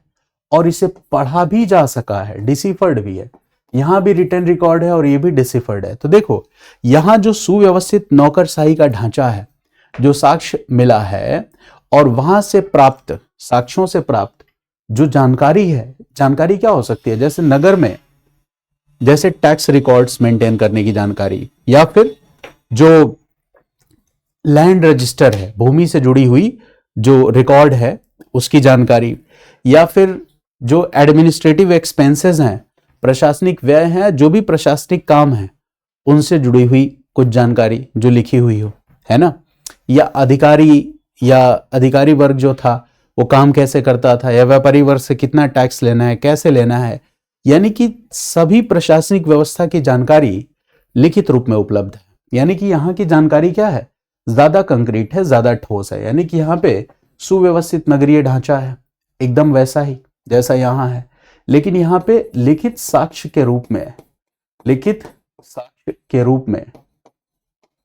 और इसे पढ़ा भी जा सका है, डिसिफर्ड भी है। यहां भी रिटन रिकॉर्ड है और ये भी डिसिफर्ड है। तो देखो यहां जो सुव्यवस्थित नौकरशाही का ढांचा है, जो साक्ष्य मिला है, और वहां से प्राप्त साक्ष्यों से प्राप्त जो जानकारी है, जानकारी क्या हो सकती है, जैसे नगर में जैसे टैक्स रिकॉर्ड्स मेंटेन करने की जानकारी, या फिर जो लैंड रजिस्टर है, भूमि से जुड़ी हुई जो रिकॉर्ड है उसकी जानकारी, या फिर जो एडमिनिस्ट्रेटिव एक्सपेंसेस हैं, प्रशासनिक व्यय हैं, जो भी प्रशासनिक काम है उनसे जुड़ी हुई कुछ जानकारी जो लिखी हुई हो, है ना। या अधिकारी वर्ग जो था वो काम कैसे करता था, या व्यापारी वर्ग से कितना टैक्स लेना है, कैसे लेना है, यानी कि सभी प्रशासनिक व्यवस्था की जानकारी लिखित रूप में उपलब्ध है। यानी कि यहाँ की जानकारी क्या है, ज्यादा कंक्रीट है, ज्यादा ठोस है। यानी कि यहाँ पे सुव्यवस्थित नगरीय ढांचा है, एकदम वैसा ही जैसा यहाँ है, लेकिन यहाँ पे लिखित साक्ष्य के रूप में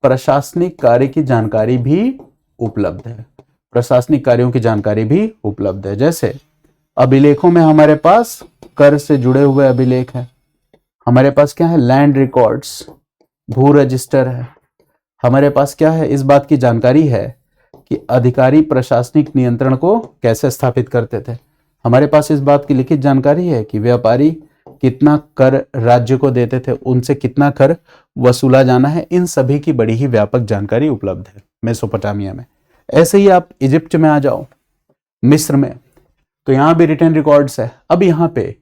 प्रशासनिक कार्य की जानकारी भी उपलब्ध है, प्रशासनिक कार्यों की जानकारी भी उपलब्ध है। जैसे अभिलेखों में हमारे पास कर से जुड़े हुए अभिलेख है, हमारे पास क्या है, लैंड रिकॉर्ड्स, भू रजिस्टर है, हमारे पास क्या है, इस बात की जानकारी है कि अधिकारी प्रशासनिक नियंत्रण को कैसे स्थापित करते थे, हमारे पास इस बात की लिखित जानकारी है कि व्यापारी कितना कर राज्य को देते थे, उनसे कितना कर वसूला जाना है। इन सभी की बड़ी ही व्यापक जानकारी उपलब्ध है मेसोपोटामिया में। ऐसे ही आप इजिप्ट में आ जाओ, मिस्र में, तो यहां भी रिटन रिकॉर्ड्स है। अब यहाँ पे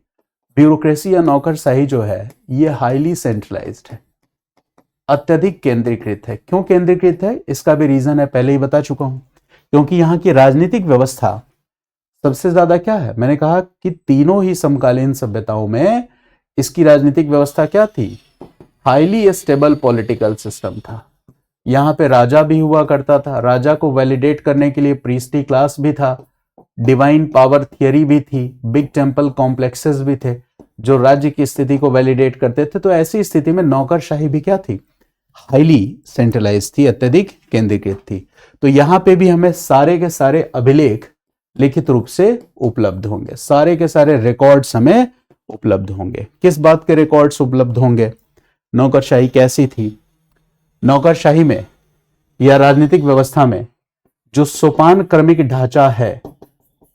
ब्यूरोक्रेसी या नौकरशाही जो है ये हाईली सेंट्रलाइज्ड है, अत्यधिक केंद्रीकृत है। क्यों केंद्रीकृत है, इसका भी रीजन है, पहले ही बता चुका हूं। क्योंकि यहाँ की राजनीतिक व्यवस्था सबसे ज्यादा क्या है, मैंने कहा कि तीनों ही समकालीन सभ्यताओं में इसकी राजनीतिक व्यवस्था क्या थी, हाईली स्टेबल पॉलिटिकल सिस्टम था। यहाँ पे राजा भी हुआ करता था, राजा को वैलिडेट करने के लिए प्रीस्टी क्लास भी था, डिवाइन पावर थियरी भी थी, बिग टेम्पल कॉम्प्लेक्सेस भी थे जो राज्य की स्थिति को वैलिडेट करते थे। तो ऐसी स्थिति में नौकरशाही भी क्या थी, हाईली सेंट्रलाइज थी, अत्यधिक केंद्रीकृत थी। तो यहाँ पे भी हमें सारे के सारे अभिलेख लिखित रूप से उपलब्ध होंगे, सारे के सारे रिकॉर्ड्स हमें उपलब्ध होंगे। किस बात के रिकॉर्ड्स उपलब्ध होंगे, नौकरशाही कैसी थी, नौकरशाही में या राजनीतिक व्यवस्था में जो सोपान क्रमिक ढांचा है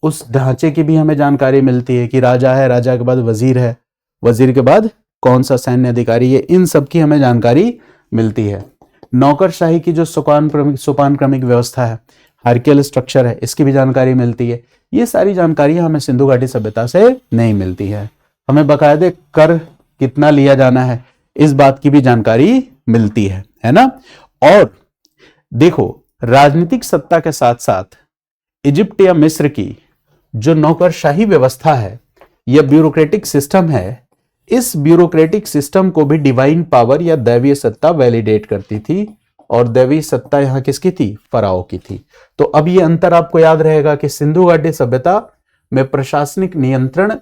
उस ढांचे की भी हमें जानकारी मिलती है कि राजा है, राजा के बाद वजीर है, वजीर के बाद कौन सा सैन्य अधिकारी है, इन सब की हमें जानकारी मिलती है। नौकरशाही की जो सोपान क्रमिक व्यवस्था है, हायरार्कियल स्ट्रक्चर है, इसकी भी जानकारी मिलती है। ये सारी जानकारी हमें सिंधु घाटी सभ्यता से नहीं मिलती है। हमें बकायदे कर कितना लिया जाना है इस बात की भी जानकारी मिलती है ना। और देखो, राजनीतिक सत्ता के साथ साथ इजिप्ट या मिस्र की जो नौकरशाही व्यवस्था है, यह ब्यूरोक्रेटिक सिस्टम है, इस ब्यूरोक्रेटिक सिस्टम को भी डिवाइन पावर या दैवीय सत्ता वैलिडेट करती थी। और दैवीय सत्ता यहां किसकी थी, फराओ की थी। तो अब ये अंतर आपको याद रहेगा कि सिंधु घाटी सभ्यता में प्रशासनिक नियंत्रण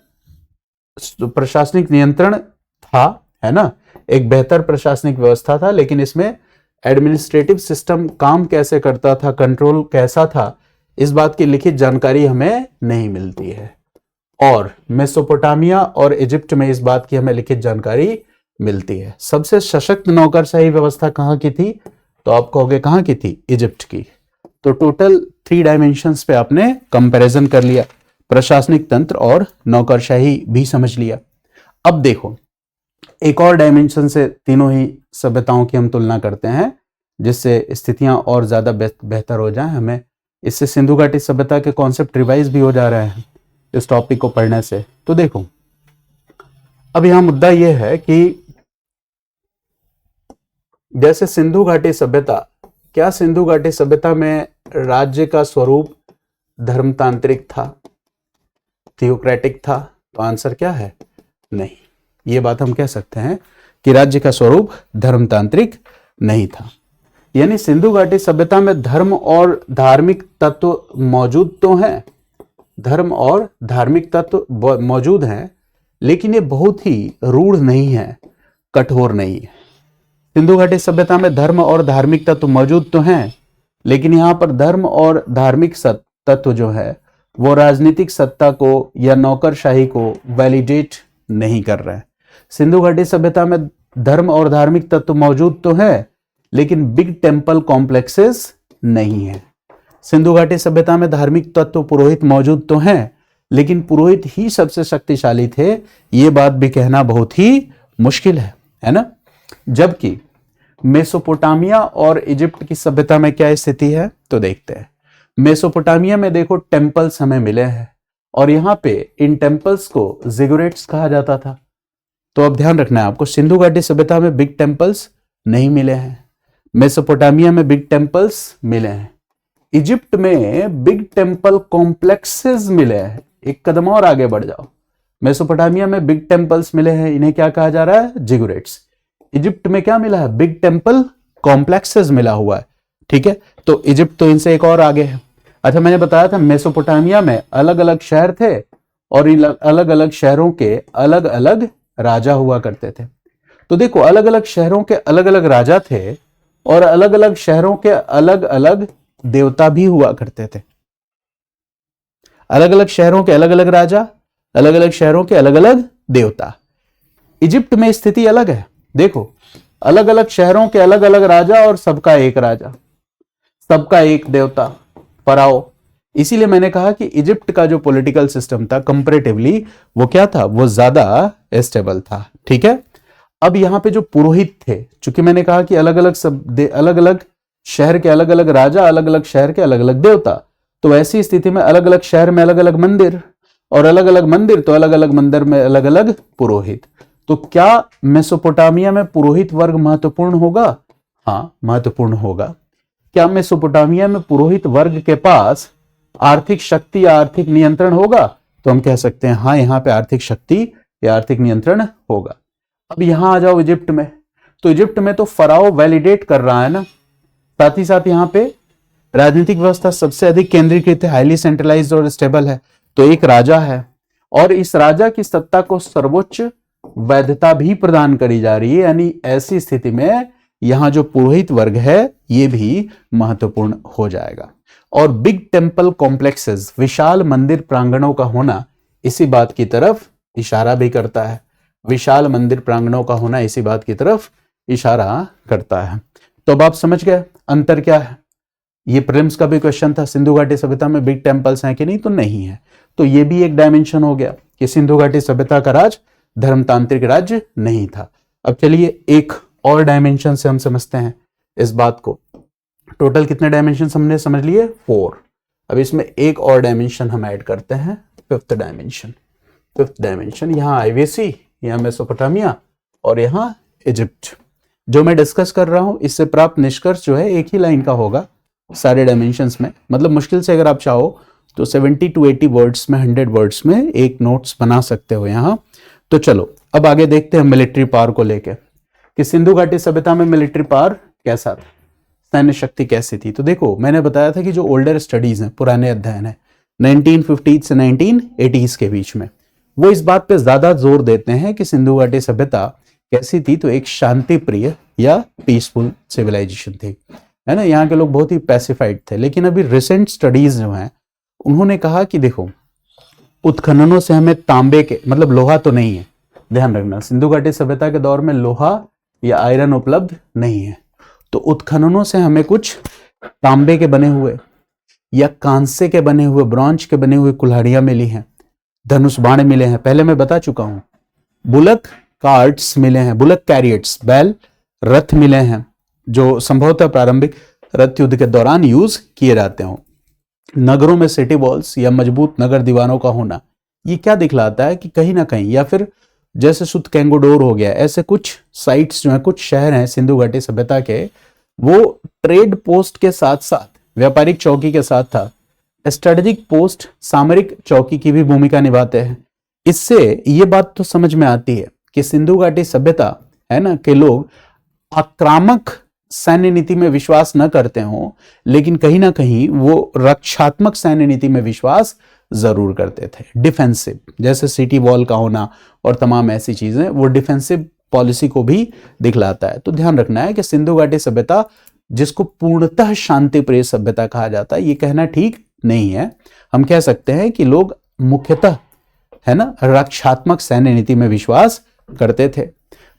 था, है ना, एक बेहतर प्रशासनिक व्यवस्था था, लेकिन इसमें एडमिनिस्ट्रेटिव सिस्टम काम कैसे करता था, कंट्रोल कैसा था, इस बात की लिखित जानकारी हमें नहीं मिलती है। और मेसोपोटामिया और इजिप्ट में इस बात की हमें लिखित जानकारी मिलती है। सबसे सशक्त नौकरशाही व्यवस्था कहां की थी, तो आप कहोगे कहां की थी, इजिप्ट की। तो टोटल 3 डायमेंशंस पे आपने कंपैरिजन कर लिया, प्रशासनिक तंत्र और नौकरशाही भी समझ लिया। अब देखो, एक और डायमेंशन से तीनों ही सभ्यताओं की हम तुलना करते हैं, जिससे स्थितियां और ज्यादा बेहतर हो जाए हमें। इससे सिंधु घाटी सभ्यता के कॉन्सेप्ट रिवाइज भी हो जा रहे हैं इस टॉपिक को पढ़ने से। तो देखो, अब यहां मुद्दा यह है कि जैसे सिंधु घाटी सभ्यता, क्या सिंधु घाटी सभ्यता में राज्य का स्वरूप धर्मतांत्रिक था, थियोक्रेटिक था? तो आंसर क्या है, नहीं। ये बात हम कह सकते हैं कि राज्य का स्वरूप धर्मतांत्रिक नहीं था। यानी सिंधु घाटी सभ्यता में धर्म और धार्मिक तत्व मौजूद तो हैं, धर्म और धार्मिक तत्व मौजूद हैं, लेकिन ये बहुत ही रूढ़ नहीं है, कठोर नहीं है। सिंधु घाटी सभ्यता में धर्म और धार्मिक तत्व मौजूद तो हैं, लेकिन यहां पर धर्म और धार्मिक तत्व जो है वो राजनीतिक सत्ता को या नौकरशाही को वैलिडेट नहीं कर रहे हैं। सिंधु घाटी सभ्यता में धर्म और धार्मिक तत्व मौजूद तो है, लेकिन बिग टेम्पल कॉम्प्लेक्सेस नहीं है। सिंधु घाटी सभ्यता में धार्मिक तत्व पुरोहित मौजूद तो हैं, लेकिन पुरोहित ही सबसे शक्तिशाली थे, ये बात भी कहना बहुत ही मुश्किल है ना। जबकि मेसोपोटामिया और इजिप्ट की सभ्यता में क्या स्थिति है, तो देखते हैं। मेसोपोटामिया में देखो टेम्पल्स हमें मिले हैं, और यहां पे इन टेम्पल्स को जिगुरेट्स कहा जाता था। तो अब ध्यान रखना है आपको, सिंधु घाटी सभ्यता में बिग टेम्पल्स नहीं मिले हैं। मेसोपोटामिया में बिग टेम्पल्स मिले हैं, इजिप्ट में बिग टेम्पल कॉम्प्लेक्सेस मिले हैं। एक कदम और आगे बढ़ जाओ, मेसोपोटामिया में बिग टेम्पल्स मिले हैं, इन्हें क्या कहा जा रहा है? जिगुरेट्स। इजिप्ट में क्या मिला है? बिग टेम्पल कॉम्प्लेक्सेस मिला हुआ है, ठीक है। तो इजिप्ट तो इनसे एक और आगे है। अच्छा, मैंने बताया था मेसोपोटामिया में अलग अलग शहर थे और इन अलग अलग शहरों के अलग अलग राजा हुआ करते थे। तो देखो, अलग अलग शहरों के अलग अलग राजा थे और अलग अलग शहरों के अलग अलग देवता भी हुआ करते थे। अलग अलग शहरों के अलग अलग राजा, अलग अलग शहरों के अलग अलग देवता। इजिप्ट में स्थिति अलग है। देखो, अलग अलग शहरों के अलग अलग राजा और सबका एक राजा, सबका एक देवता, फराओ। इसीलिए मैंने कहा कि इजिप्ट का जो पॉलिटिकल सिस्टम था कंपैरेटिवली वो क्या था? वो ज्यादा स्टेबल था, ठीक है। अब यहां पे जो पुरोहित थे, चूंकि मैंने कहा कि अलग अलग शहर के अलग अलग राजा, अलग अलग शहर के अलग अलग देवता, तो ऐसी स्थिति में अलग अलग शहर में अलग अलग मंदिर, और अलग अलग मंदिर तो अलग अलग मंदिर में अलग अलग पुरोहित। तो क्या मेसोपोटामिया में पुरोहित वर्ग महत्वपूर्ण होगा? हाँ, महत्वपूर्ण होगा। क्या मेसोपोटामिया में पुरोहित वर्ग के पास आर्थिक शक्ति या आर्थिक नियंत्रण होगा? तो हम कह सकते हैं हाँ, यहां पे आर्थिक शक्ति या आर्थिक नियंत्रण होगा। अब यहां आ जाओ इजिप्ट में, तो इजिप्ट में तो फराओ वैलिडेट कर रहा है ना, साथ ही साथ यहां पे राजनीतिक व्यवस्था सबसे अधिक केंद्रीकृत है, हाईली सेंट्रलाइज्ड और स्टेबल है। तो एक राजा है और इस राजा की सत्ता को सर्वोच्च वैधता भी प्रदान करी जा रही है, यानी ऐसी स्थिति में यहां जो पुरोहित वर्ग है ये भी महत्वपूर्ण हो जाएगा। और बिग टेम्पल कॉम्प्लेक्सेस, विशाल मंदिर प्रांगणों का होना इसी बात की तरफ इशारा भी करता है। विशाल मंदिर प्रांगणों का होना इसी बात की तरफ इशारा करता है। तो अब आप समझ गए अंतर क्या है। ये प्रीलिम्स का भी क्वेश्चन था, सिंधु घाटी सभ्यता में बिग टेम्पल्स हैं कि नहीं? तो नहीं है। तो ये भी एक डायमेंशन हो गया कि सिंधु घाटी सभ्यता का राज धर्मतांत्रिक राज्य नहीं था। अब चलिए एक और डायमेंशन से हम समझते हैं इस बात को। टोटल कितने डायमेंशन हमने समझ लिए? 4। अब इसमें एक और डायमेंशन हम ऐड करते हैं, फिफ्थ डायमेंशन। फिफ्थ डायमेंशन, यहाँ आईवीसी, यहाँ मेसोपोटामिया और यहाँ इजिप्ट। जो मैं डिस्कस कर रहा हूं इससे प्राप्त निष्कर्ष जो है एक ही लाइन का होगा सारे डायमेंशंस में। मतलब मुश्किल से अगर आप चाहो तो 70 to 80 वर्ड्स में, 100 वर्ड्स में एक नोट्स बना सकते हो यहां। तो चलो अब आगे देखते हैं मिलिट्री पावर को लेकर कि सिंधु घाटी सभ्यता में मिलिट्री पावर कैसा था, सैन्य शक्ति कैसी थी। तो देखो, मैंने बताया था कि जो ओल्डर स्टडीज हैं, पुराने अध्ययन है 1950 से 1980 के बीच में, वो इस बात पे ज्यादा जोर देते हैं कि सिंधु घाटी सभ्यता कैसी थी। तो एक शांति प्रिय या पीसफुल सिविलाइजेशन थी, है ना। यहाँ के लोग बहुत ही पैसिफाइड थे। लेकिन अभी रिसेंट स्टडीज जो हैं उन्होंने कहा कि देखो, उत्खननों से हमें तांबे के, मतलब लोहा तो नहीं है, ध्यान रखना, सिंधु घाटी सभ्यता के दौर में लोहा या आयरन उपलब्ध नहीं है। तो उत्खननों से हमें कुछ तांबे के बने हुए या कांसे के बने हुए, ब्रॉन्ज के बने हुए कुल्हाड़ियां मिली हैं, धनुष बाण मिले हैं, पहले मैं बता चुका हूं। बुलक कार्ट्स मिले हैं, बुलक कैरियट्स, बैल रथ मिले हैं जो संभवतः प्रारंभिक रथ युद्ध के दौरान यूज किए जाते हों। नगरों में सिटी वॉल्स या मजबूत नगर दीवारों का होना, ये क्या दिखलाता है कि कहीं ना कहीं, या फिर जैसे सुत कैंगोडोर हो गया, ऐसे कुछ साइट्स जो है, कुछ शहर हैं सिंधु घाटी सभ्यता के, वो ट्रेड पोस्ट के साथ साथ, व्यापारिक चौकी के साथ था, स्ट्रेटेजिक पोस्ट, सामरिक चौकी की भी भूमिका निभाते हैं। इससे ये बात तो समझ में आती है कि सिंधु घाटी सभ्यता, है ना, के लोग आक्रामक सैन्य नीति में विश्वास न करते हों, लेकिन कहीं ना कहीं वो रक्षात्मक सैन्य नीति में विश्वास जरूर करते थे, डिफेंसिव, जैसे सिटी वॉल का होना और तमाम ऐसी चीजें, वो डिफेंसिव पॉलिसी को भी दिखलाता है। तो ध्यान रखना है कि सिंधु घाटी सभ्यता, जिसको पूर्णतः शांति प्रिय सभ्यता कहा जाता है, ये कहना ठीक नहीं है। हम कह सकते हैं कि लोग मुख्यतः, है ना, रक्षात्मक सैन्य नीति में विश्वास करते थे।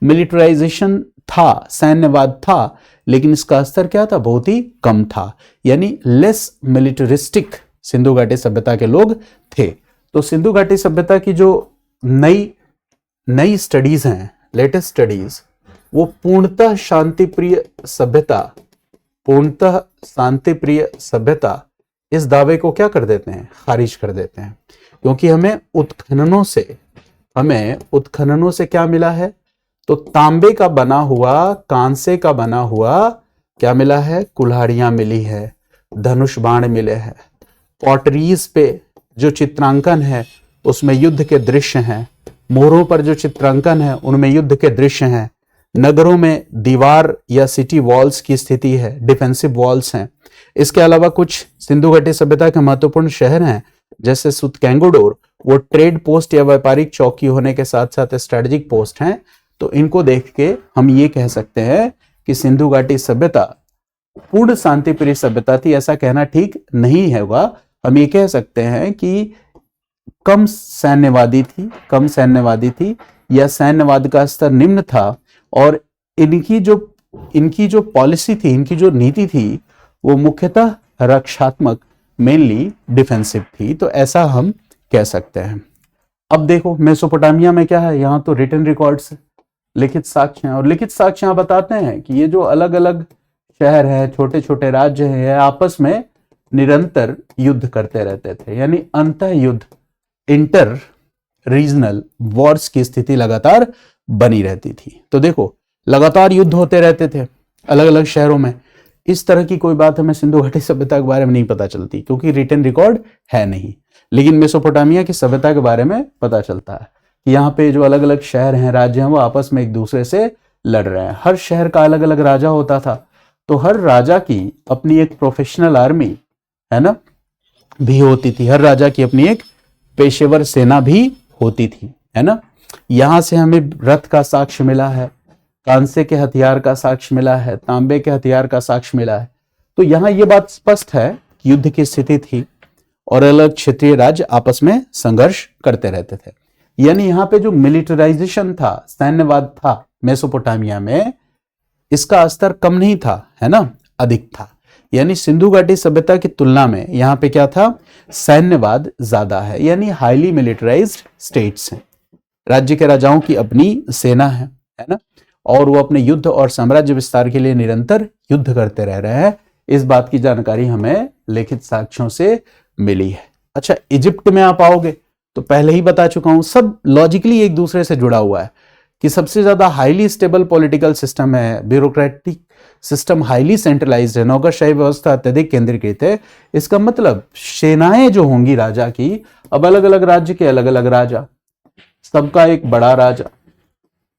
मिलिटराइजेशन था, सैन्यवाद था, लेकिन इसका स्तर क्या था? बहुत ही कम था, यानी लेस मिलिटरिस्टिक सिंधु घाटी सभ्यता के लोग थे। तो सिंधु घाटी सभ्यता की जो नई स्टडीज हैं, लेटेस्ट स्टडीज, वो पूर्णतः शांति प्रिय सभ्यता, पूर्णतः शांति प्रिय सभ्यता, इस दावे को क्या कर देते हैं? खारिज कर देते हैं। क्योंकि हमें उत्खननों से क्या मिला है? तो तांबे का बना हुआ, कांसे का बना हुआ क्या मिला है? कुल्हाड़ियां मिली है, धनुष बाण मिले हैं, पॉटरीज पे जो चित्रांकन है उसमें युद्ध के दृश्य हैं, मोहरों पर जो चित्रांकन है उनमें युद्ध के दृश्य हैं, नगरों में दीवार या सिटी वॉल्स की स्थिति है, डिफेंसिव वॉल्स हैं। इसके अलावा कुछ सिंधु घाटी सभ्यता के महत्वपूर्ण शहर हैं जैसे सुतकेंगुडोर, वो ट्रेड पोस्ट या व्यापारिक चौकी होने के साथ साथ स्ट्रेटेजिक पोस्ट हैं। तो इनको देख के हम ये कह सकते हैं कि सिंधु घाटी सभ्यता पूर्ण शांतिप्रिय सभ्यता थी। ऐसा कहना ठीक नहीं होगा, हम ये कह सकते हैं कि कम सैन्यवादी थी या सैन्यवाद का स्तर निम्न था, और इनकी जो पॉलिसी थी, इनकी जो नीति थी वो मुख्यतः रक्षात्मक, मेनली डिफेंसिव थी। तो ऐसा हम कह सकते हैं। अब देखो मेसोपोटामिया में क्या है, यहाँ तो रिटन रिकॉर्ड्स, लिखित साक्ष्य हैं, और लिखित साक्ष्य यहाँ बताते हैं कि ये जो अलग अलग शहर है, छोटे छोटे राज्य हैं, आपस में निरंतर युद्ध करते रहते थे, यानी अंतः युद्ध, इंटर रीजनल वॉर्स की स्थिति लगातार बनी रहती थी। तो देखो लगातार युद्ध होते रहते थे अलग अलग शहरों में। इस तरह की कोई बात हमें सिंधु घाटी सभ्यता के बारे में नहीं पता चलती क्योंकि रिटन रिकॉर्ड है नहीं, लेकिन मेसोपोटामिया की सभ्यता के बारे में पता चलता है कि यहाँ पे जो अलग अलग शहर हैं, राज्य हैं, वो आपस में एक दूसरे से लड़ रहे हैं। हर शहर का अलग अलग राजा होता था, तो हर राजा की अपनी एक प्रोफेशनल आर्मी है ना भी होती थी, हर राजा की अपनी एक पेशेवर सेना भी होती थी, है ना। यहां से हमें रथ का साक्ष्य मिला है, कांसे के हथियार का साक्ष्य मिला है, तांबे के हथियार का साक्ष्य मिला है। तो यहां यह बात स्पष्ट है कि युद्ध की स्थिति थी और अलग क्षेत्रीय राज्य आपस में संघर्ष करते रहते थे। यानी यहाँ पे जो मिलिटराइजेशन था, सैन्यवाद था मेसोपोटामिया में, इसका स्तर कम नहीं था, है ना, अधिक था। यानी सिंधु घाटी सभ्यता की तुलना में यहाँ पे क्या था, सैन्यवाद ज्यादा है, यानी हाईली मिलिटराइज्ड स्टेट्स हैं। राज्य के राजाओं की अपनी सेना है ना, और वो अपने युद्ध और साम्राज्य विस्तार के लिए निरंतर युद्ध करते रह रहे हैं। इस बात की जानकारी हमें लिखित साक्ष्यों से मिली है। अच्छा, इजिप्ट में आप आओगे तो पहले ही बता चुका हूं, सब लॉजिकली एक दूसरे से जुड़ा हुआ है कि सबसे ज्यादा हाईली स्टेबल पॉलिटिकल सिस्टम है, ब्यूरोक्रेटिक सिस्टम हाईली सेंट्रलाइज्ड है, नौकरशाही व्यवस्था अत्यधिक केंद्रीकृत है। इसका मतलब सेनाएं जो होंगी राजा की, अब अलग अलग राज्य के अलग अलग राजा, सबका एक बड़ा राजा,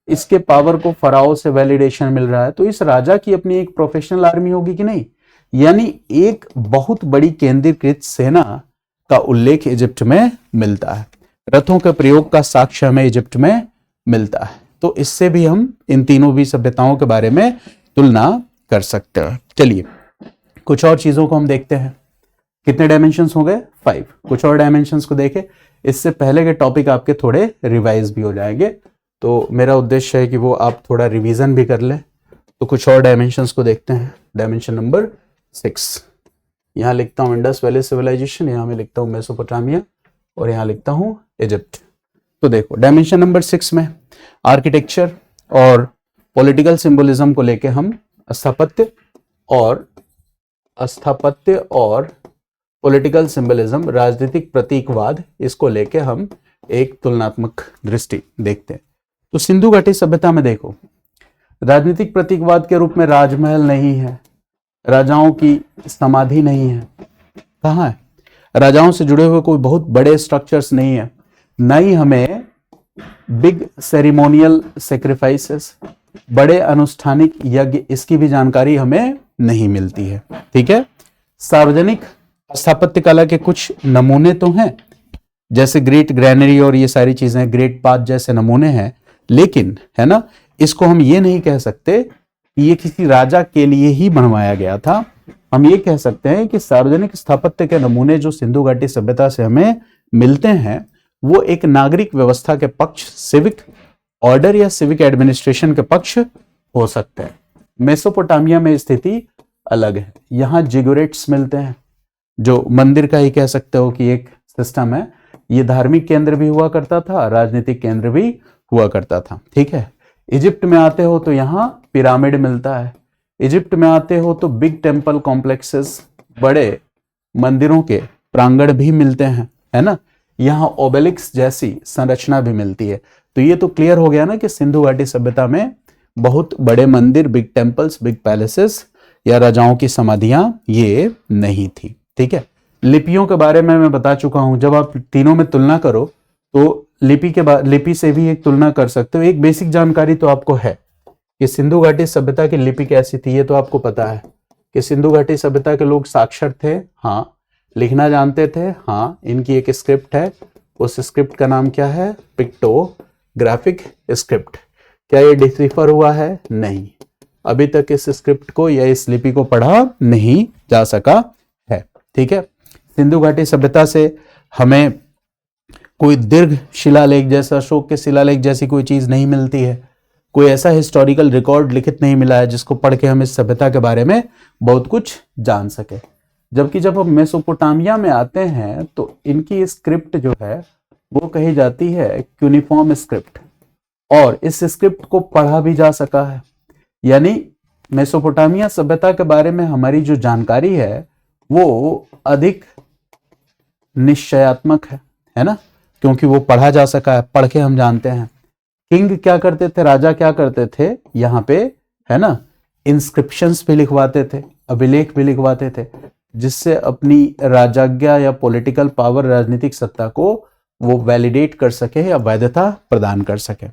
इसके पावर को फराओ से वैलिडेशन मिल रहा है, तो इस राजा की अपनी एक प्रोफेशनल आर्मी होगी कि नहीं। यानी एक बहुत बड़ी केंद्रीकृत सेना का उल्लेख इजिप्ट में मिलता है। रथों के प्रयोग का साक्ष्य हमें इजिप्ट में मिलता है। तो इससे भी हम इन तीनों भी सभ्यताओं के बारे में तुलना कर सकते हैं। चलिए कुछ और चीजों को हम देखते हैं। कितने डायमेंशंस हो गए? 5। कुछ और डायमेंशंस को देखें, इससे पहले के टॉपिक आपके थोड़े रिवाइज भी हो जाएंगे, तो मेरा उद्देश्य है कि वो आप थोड़ा रिवीजन भी कर लें। तो कुछ और डायमेंशंस को देखते हैं। डायमेंशन नंबर 6, यहाँ लिखता हूँ इंडस वैली सिविलाइजेशन, यहाँ मैं लिखता हूँ मेसोपोटामिया, और यहाँ लिखता हूँ इजिप्ट। तो देखो डायमेंशन नंबर 6 में आर्किटेक्चर और पॉलिटिकल सिंबलिज्म को लेके हम स्थापत्य और पॉलिटिकल सिंबलिज्म, राजनीतिक प्रतीकवाद, इसको लेके हम एक तुलनात्मक दृष्टि देखते हैं। तो सिंधु घाटी सभ्यता में देखो, राजनीतिक प्रतीकवाद के रूप में राजमहल नहीं है, राजाओं की समाधि नहीं है, कहाँ है, राजाओं से जुड़े हुए कोई बहुत बड़े स्ट्रक्चर्स नहीं है, न ही हमें बिग सेरिमोनियल सेक्रीफाइसेस, बड़े अनुष्ठानिक यज्ञ, इसकी भी जानकारी हमें नहीं मिलती है। ठीक है, सार्वजनिक स्थापत्य कला के कुछ नमूने तो हैं, जैसे ग्रेट ग्रैनरी और ये सारी चीजें, ग्रेट पाथ जैसे नमूने हैं, लेकिन है ना, इसको हम ये नहीं कह सकते कि ये किसी राजा के लिए ही बनवाया गया था। हम ये कह सकते हैं कि सार्वजनिक स्थापत्य के नमूने जो सिंधु घाटी सभ्यता से हमें मिलते हैं, वो एक नागरिक व्यवस्था के पक्ष, सिविक ऑर्डर या सिविक एडमिनिस्ट्रेशन के पक्ष हो सकते हैं। मेसोपोटामिया में स्थिति अलग है। यहाँ जिगुरेट्स मिलते हैं, जो मंदिर का ही कह सकते हो कि एक सिस्टम है। ये धार्मिक केंद्र भी हुआ करता था, राजनीतिक केंद्र भी हुआ करता था। ठीक है, इजिप्ट में आते हो तो यहाँ पिरामिड मिलता है। इजिप्ट में आते हो तो बिग टेम्पल कॉम्प्लेक्सेस, बड़े मंदिरों के प्रांगण भी मिलते हैं, है ना। यहाँ ओबेलिक्स जैसी संरचना भी मिलती है। तो ये तो क्लियर हो गया ना कि सिंधु घाटी सभ्यता में बहुत बड़े मंदिर, बिग टेम्पल्स, बिग पैलेसेस या राजाओं की समाधियां ये नहीं थी। ठीक है, लिपियों के बारे में मैं बता चुका हूं। जब आप तीनों में तुलना करो तो लिपि से भी एक तुलना कर सकते हो। एक बेसिक जानकारी तो आपको है कि सिंधु घाटी सभ्यता की लिपि कैसी थी, ये तो आपको पता है कि सिंधु घाटी सभ्यता के लोग साक्षर थे, हाँ। लिखना जानते थे, हाँ। इनकी एक स्क्रिप्ट है, उस स्क्रिप्ट का नाम क्या है? Pictographic script. क्या ये डिसिफर हुआ है? नहीं, अभी तक इस स्क्रिप्ट को या इस लिपि को पढ़ा नहीं जा सका है। ठीक है, सिंधु घाटी सभ्यता से हमें कोई दीर्घ शिलालेख जैसा, अशोक के शिलालेख जैसी कोई चीज नहीं मिलती है। कोई ऐसा हिस्टोरिकल रिकॉर्ड लिखित नहीं मिला है जिसको पढ़ के हम इस सभ्यता के बारे में बहुत कुछ जान सके। जबकि जब हम मेसोपोटामिया में आते हैं तो इनकी स्क्रिप्ट जो है वो कही जाती है क्यूनिफॉर्म स्क्रिप्ट, और इस स्क्रिप्ट को पढ़ा भी जा सका है। यानी मेसोपोटामिया सभ्यता के बारे में हमारी जो जानकारी है वो अधिक निश्चयात्मक है ना, क्योंकि वो पढ़ा जा सका है, पढ़ के हम जानते हैं। किंग क्या करते थे, राजा क्या करते थे, यहाँ पे है ना, इंस्क्रिप्शंस भी लिखवाते थे, अभिलेख भी लिखवाते थे, जिससे अपनी राजाज्ञा या पॉलिटिकल पावर, राजनीतिक सत्ता को वो वैलिडेट कर सके या वैधता प्रदान कर सके।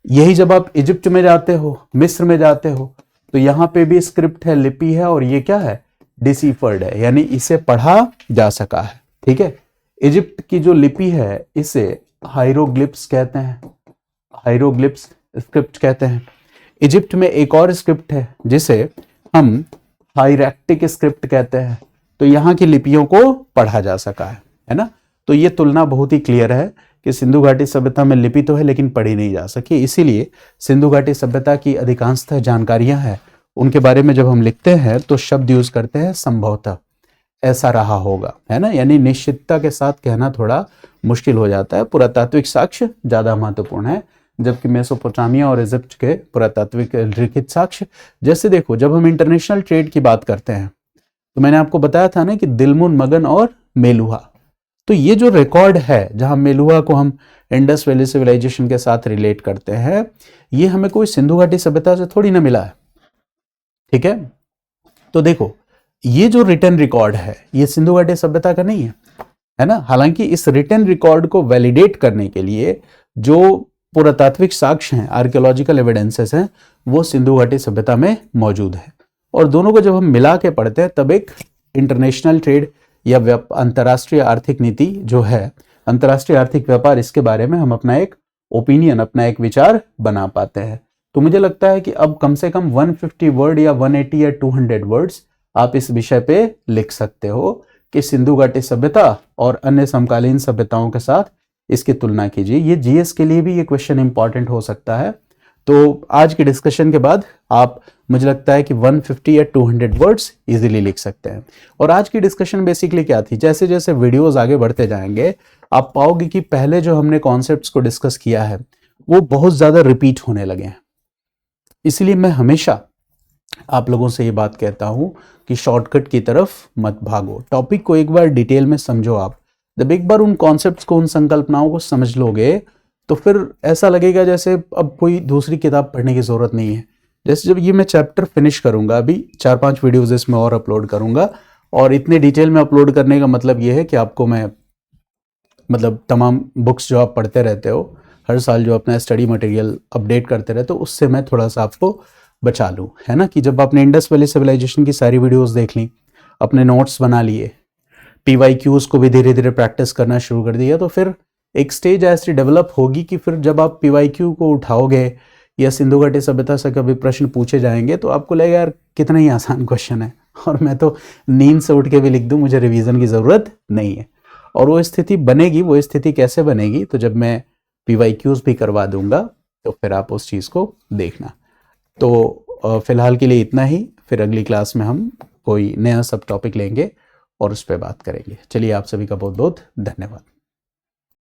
यही जब आप इजिप्ट में जाते हो, मिस्र में जाते हो, तो यहाँ पे भी स्क्रिप्ट है, लिपि है, और ये क्या है? डिसिफर्ड है, यानी इसे पढ़ा जा सका है। ठीक है, इजिप्ट की जो लिपि है इसे हायरोग्लिप्स कहते हैं, हायरोग्लिप्स स्क्रिप्ट कहते हैं। इजिप्ट में एक और स्क्रिप्ट है जिसे हम हायरैक्टिक स्क्रिप्ट कहते हैं। तो यहाँ की लिपियों को पढ़ा जा सका है ना। तो ये तुलना बहुत ही क्लियर है कि सिंधु घाटी सभ्यता में लिपि तो है लेकिन पढ़ी नहीं जा सकी। इसीलिए सिंधु घाटी सभ्यता की अधिकांशतः जानकारियां हैं, उनके बारे में जब हम लिखते हैं तो शब्द यूज करते हैं संभवतः, ऐसा रहा होगा, है ना। यानी निश्चितता के साथ कहना थोड़ा मुश्किल हो जाता है। पुरातात्विक साक्ष्य ज्यादा महत्वपूर्ण है, जबकि मेसोपोटामिया और इजिप्ट के पुरातात्विक लिखित साक्ष्य, जैसे देखो जब हम इंटरनेशनल ट्रेड की बात करते हैं तो मैंने आपको बताया था ना कि दिलमुन, मगन और मेलुहा, तो ये जो रिकॉर्ड है जहां मेलुहा को हम इंडस वैली सिविलाइजेशन के साथ रिलेट करते हैं, ये हमें कोई सिंधु घाटी सभ्यता से थोड़ी ना मिला है। ठीक है, तो देखो ये जो रिटन रिकॉर्ड है ये सिंधु घाटी सभ्यता का नहीं है ना। हालांकि इस रिटन रिकॉर्ड को वैलिडेट करने के लिए जो पुरातात्विक साक्ष्य हैं, आर्कियोलॉजिकल एविडेंसेस हैं, वो सिंधु घाटी सभ्यता में मौजूद है। और दोनों को जब हम मिला के पढ़ते हैं तब एक इंटरनेशनल ट्रेड या अंतर्राष्ट्रीय आर्थिक नीति जो है, अंतर्राष्ट्रीय आर्थिक व्यापार, इसके बारे में हम अपना एक ओपिनियन, अपना एक विचार बना पाते हैं। तो मुझे लगता है कि अब कम से कम 150 वर्ड या 180 या 200 वर्ड्स आप इस विषय पे लिख सकते हो कि सिंधु घाटी सभ्यता और अन्य समकालीन सभ्यताओं के साथ इसकी तुलना कीजिए। ये जीएस के लिए भी ये क्वेश्चन इंपॉर्टेंट हो सकता है। तो आज के डिस्कशन के बाद आप, मुझे लगता है कि 150 या 200 वर्ड्स इजीली लिख सकते हैं। और आज की डिस्कशन बेसिकली क्या थी, जैसे जैसे वीडियोस आगे बढ़ते जाएंगे आप पाओगे कि पहले जो हमने कॉन्सेप्ट्स को डिस्कस किया है वो बहुत ज्यादा रिपीट होने लगे हैं। इसलिए मैं हमेशा आप लोगों से ये बात कहता हूं कि शॉर्टकट की तरफ मत भागो, टॉपिक को एक बार डिटेल में समझो। आप जब एक बार उन कॉन्सेप्ट्स को, उन संकल्पनाओं को समझ लोगे तो फिर ऐसा लगेगा जैसे अब कोई दूसरी किताब पढ़ने की जरूरत नहीं है। जैसे जब ये मैं चैप्टर फिनिश करूंगा, अभी 4-5 वीडियोज इसमें और अपलोड करूंगा, और इतने डिटेल में अपलोड करने का मतलब ये है कि आपको मैं, मतलब तमाम बुक्स जो आप पढ़ते रहते हो हर साल, जो अपना स्टडी मटेरियल अपडेट करते रहते हो, उससे मैं थोड़ा सा आपको बचा लूँ, है ना। कि जब आपने इंडस वैली सिविलाइजेशन की सारी वीडियोस देख ली, अपने नोट्स बना लिए, PYQs को भी धीरे धीरे प्रैक्टिस करना शुरू कर दिया, तो फिर एक स्टेज ऐसी डेवलप होगी कि फिर जब आप PYQ को उठाओगे या सिंधु घाटी सभ्यता से कभी प्रश्न पूछे जाएंगे तो आपको लगेगा यार कितना ही आसान क्वेश्चन है, और मैं तो नींद से उठ के भी लिख दूं, मुझे रिवीजन की जरूरत नहीं है। और वो स्थिति बनेगी, वो स्थिति कैसे बनेगी, तो जब मैं PYQs भी करवा दूंगा तो फिर आप उस चीज़ को देखना। तो फिलहाल के लिए इतना ही, फिर अगली क्लास में हम कोई नया सब टॉपिक लेंगे और उस पर बात करेंगे। चलिए, आप सभी का बहुत बहुत धन्यवाद।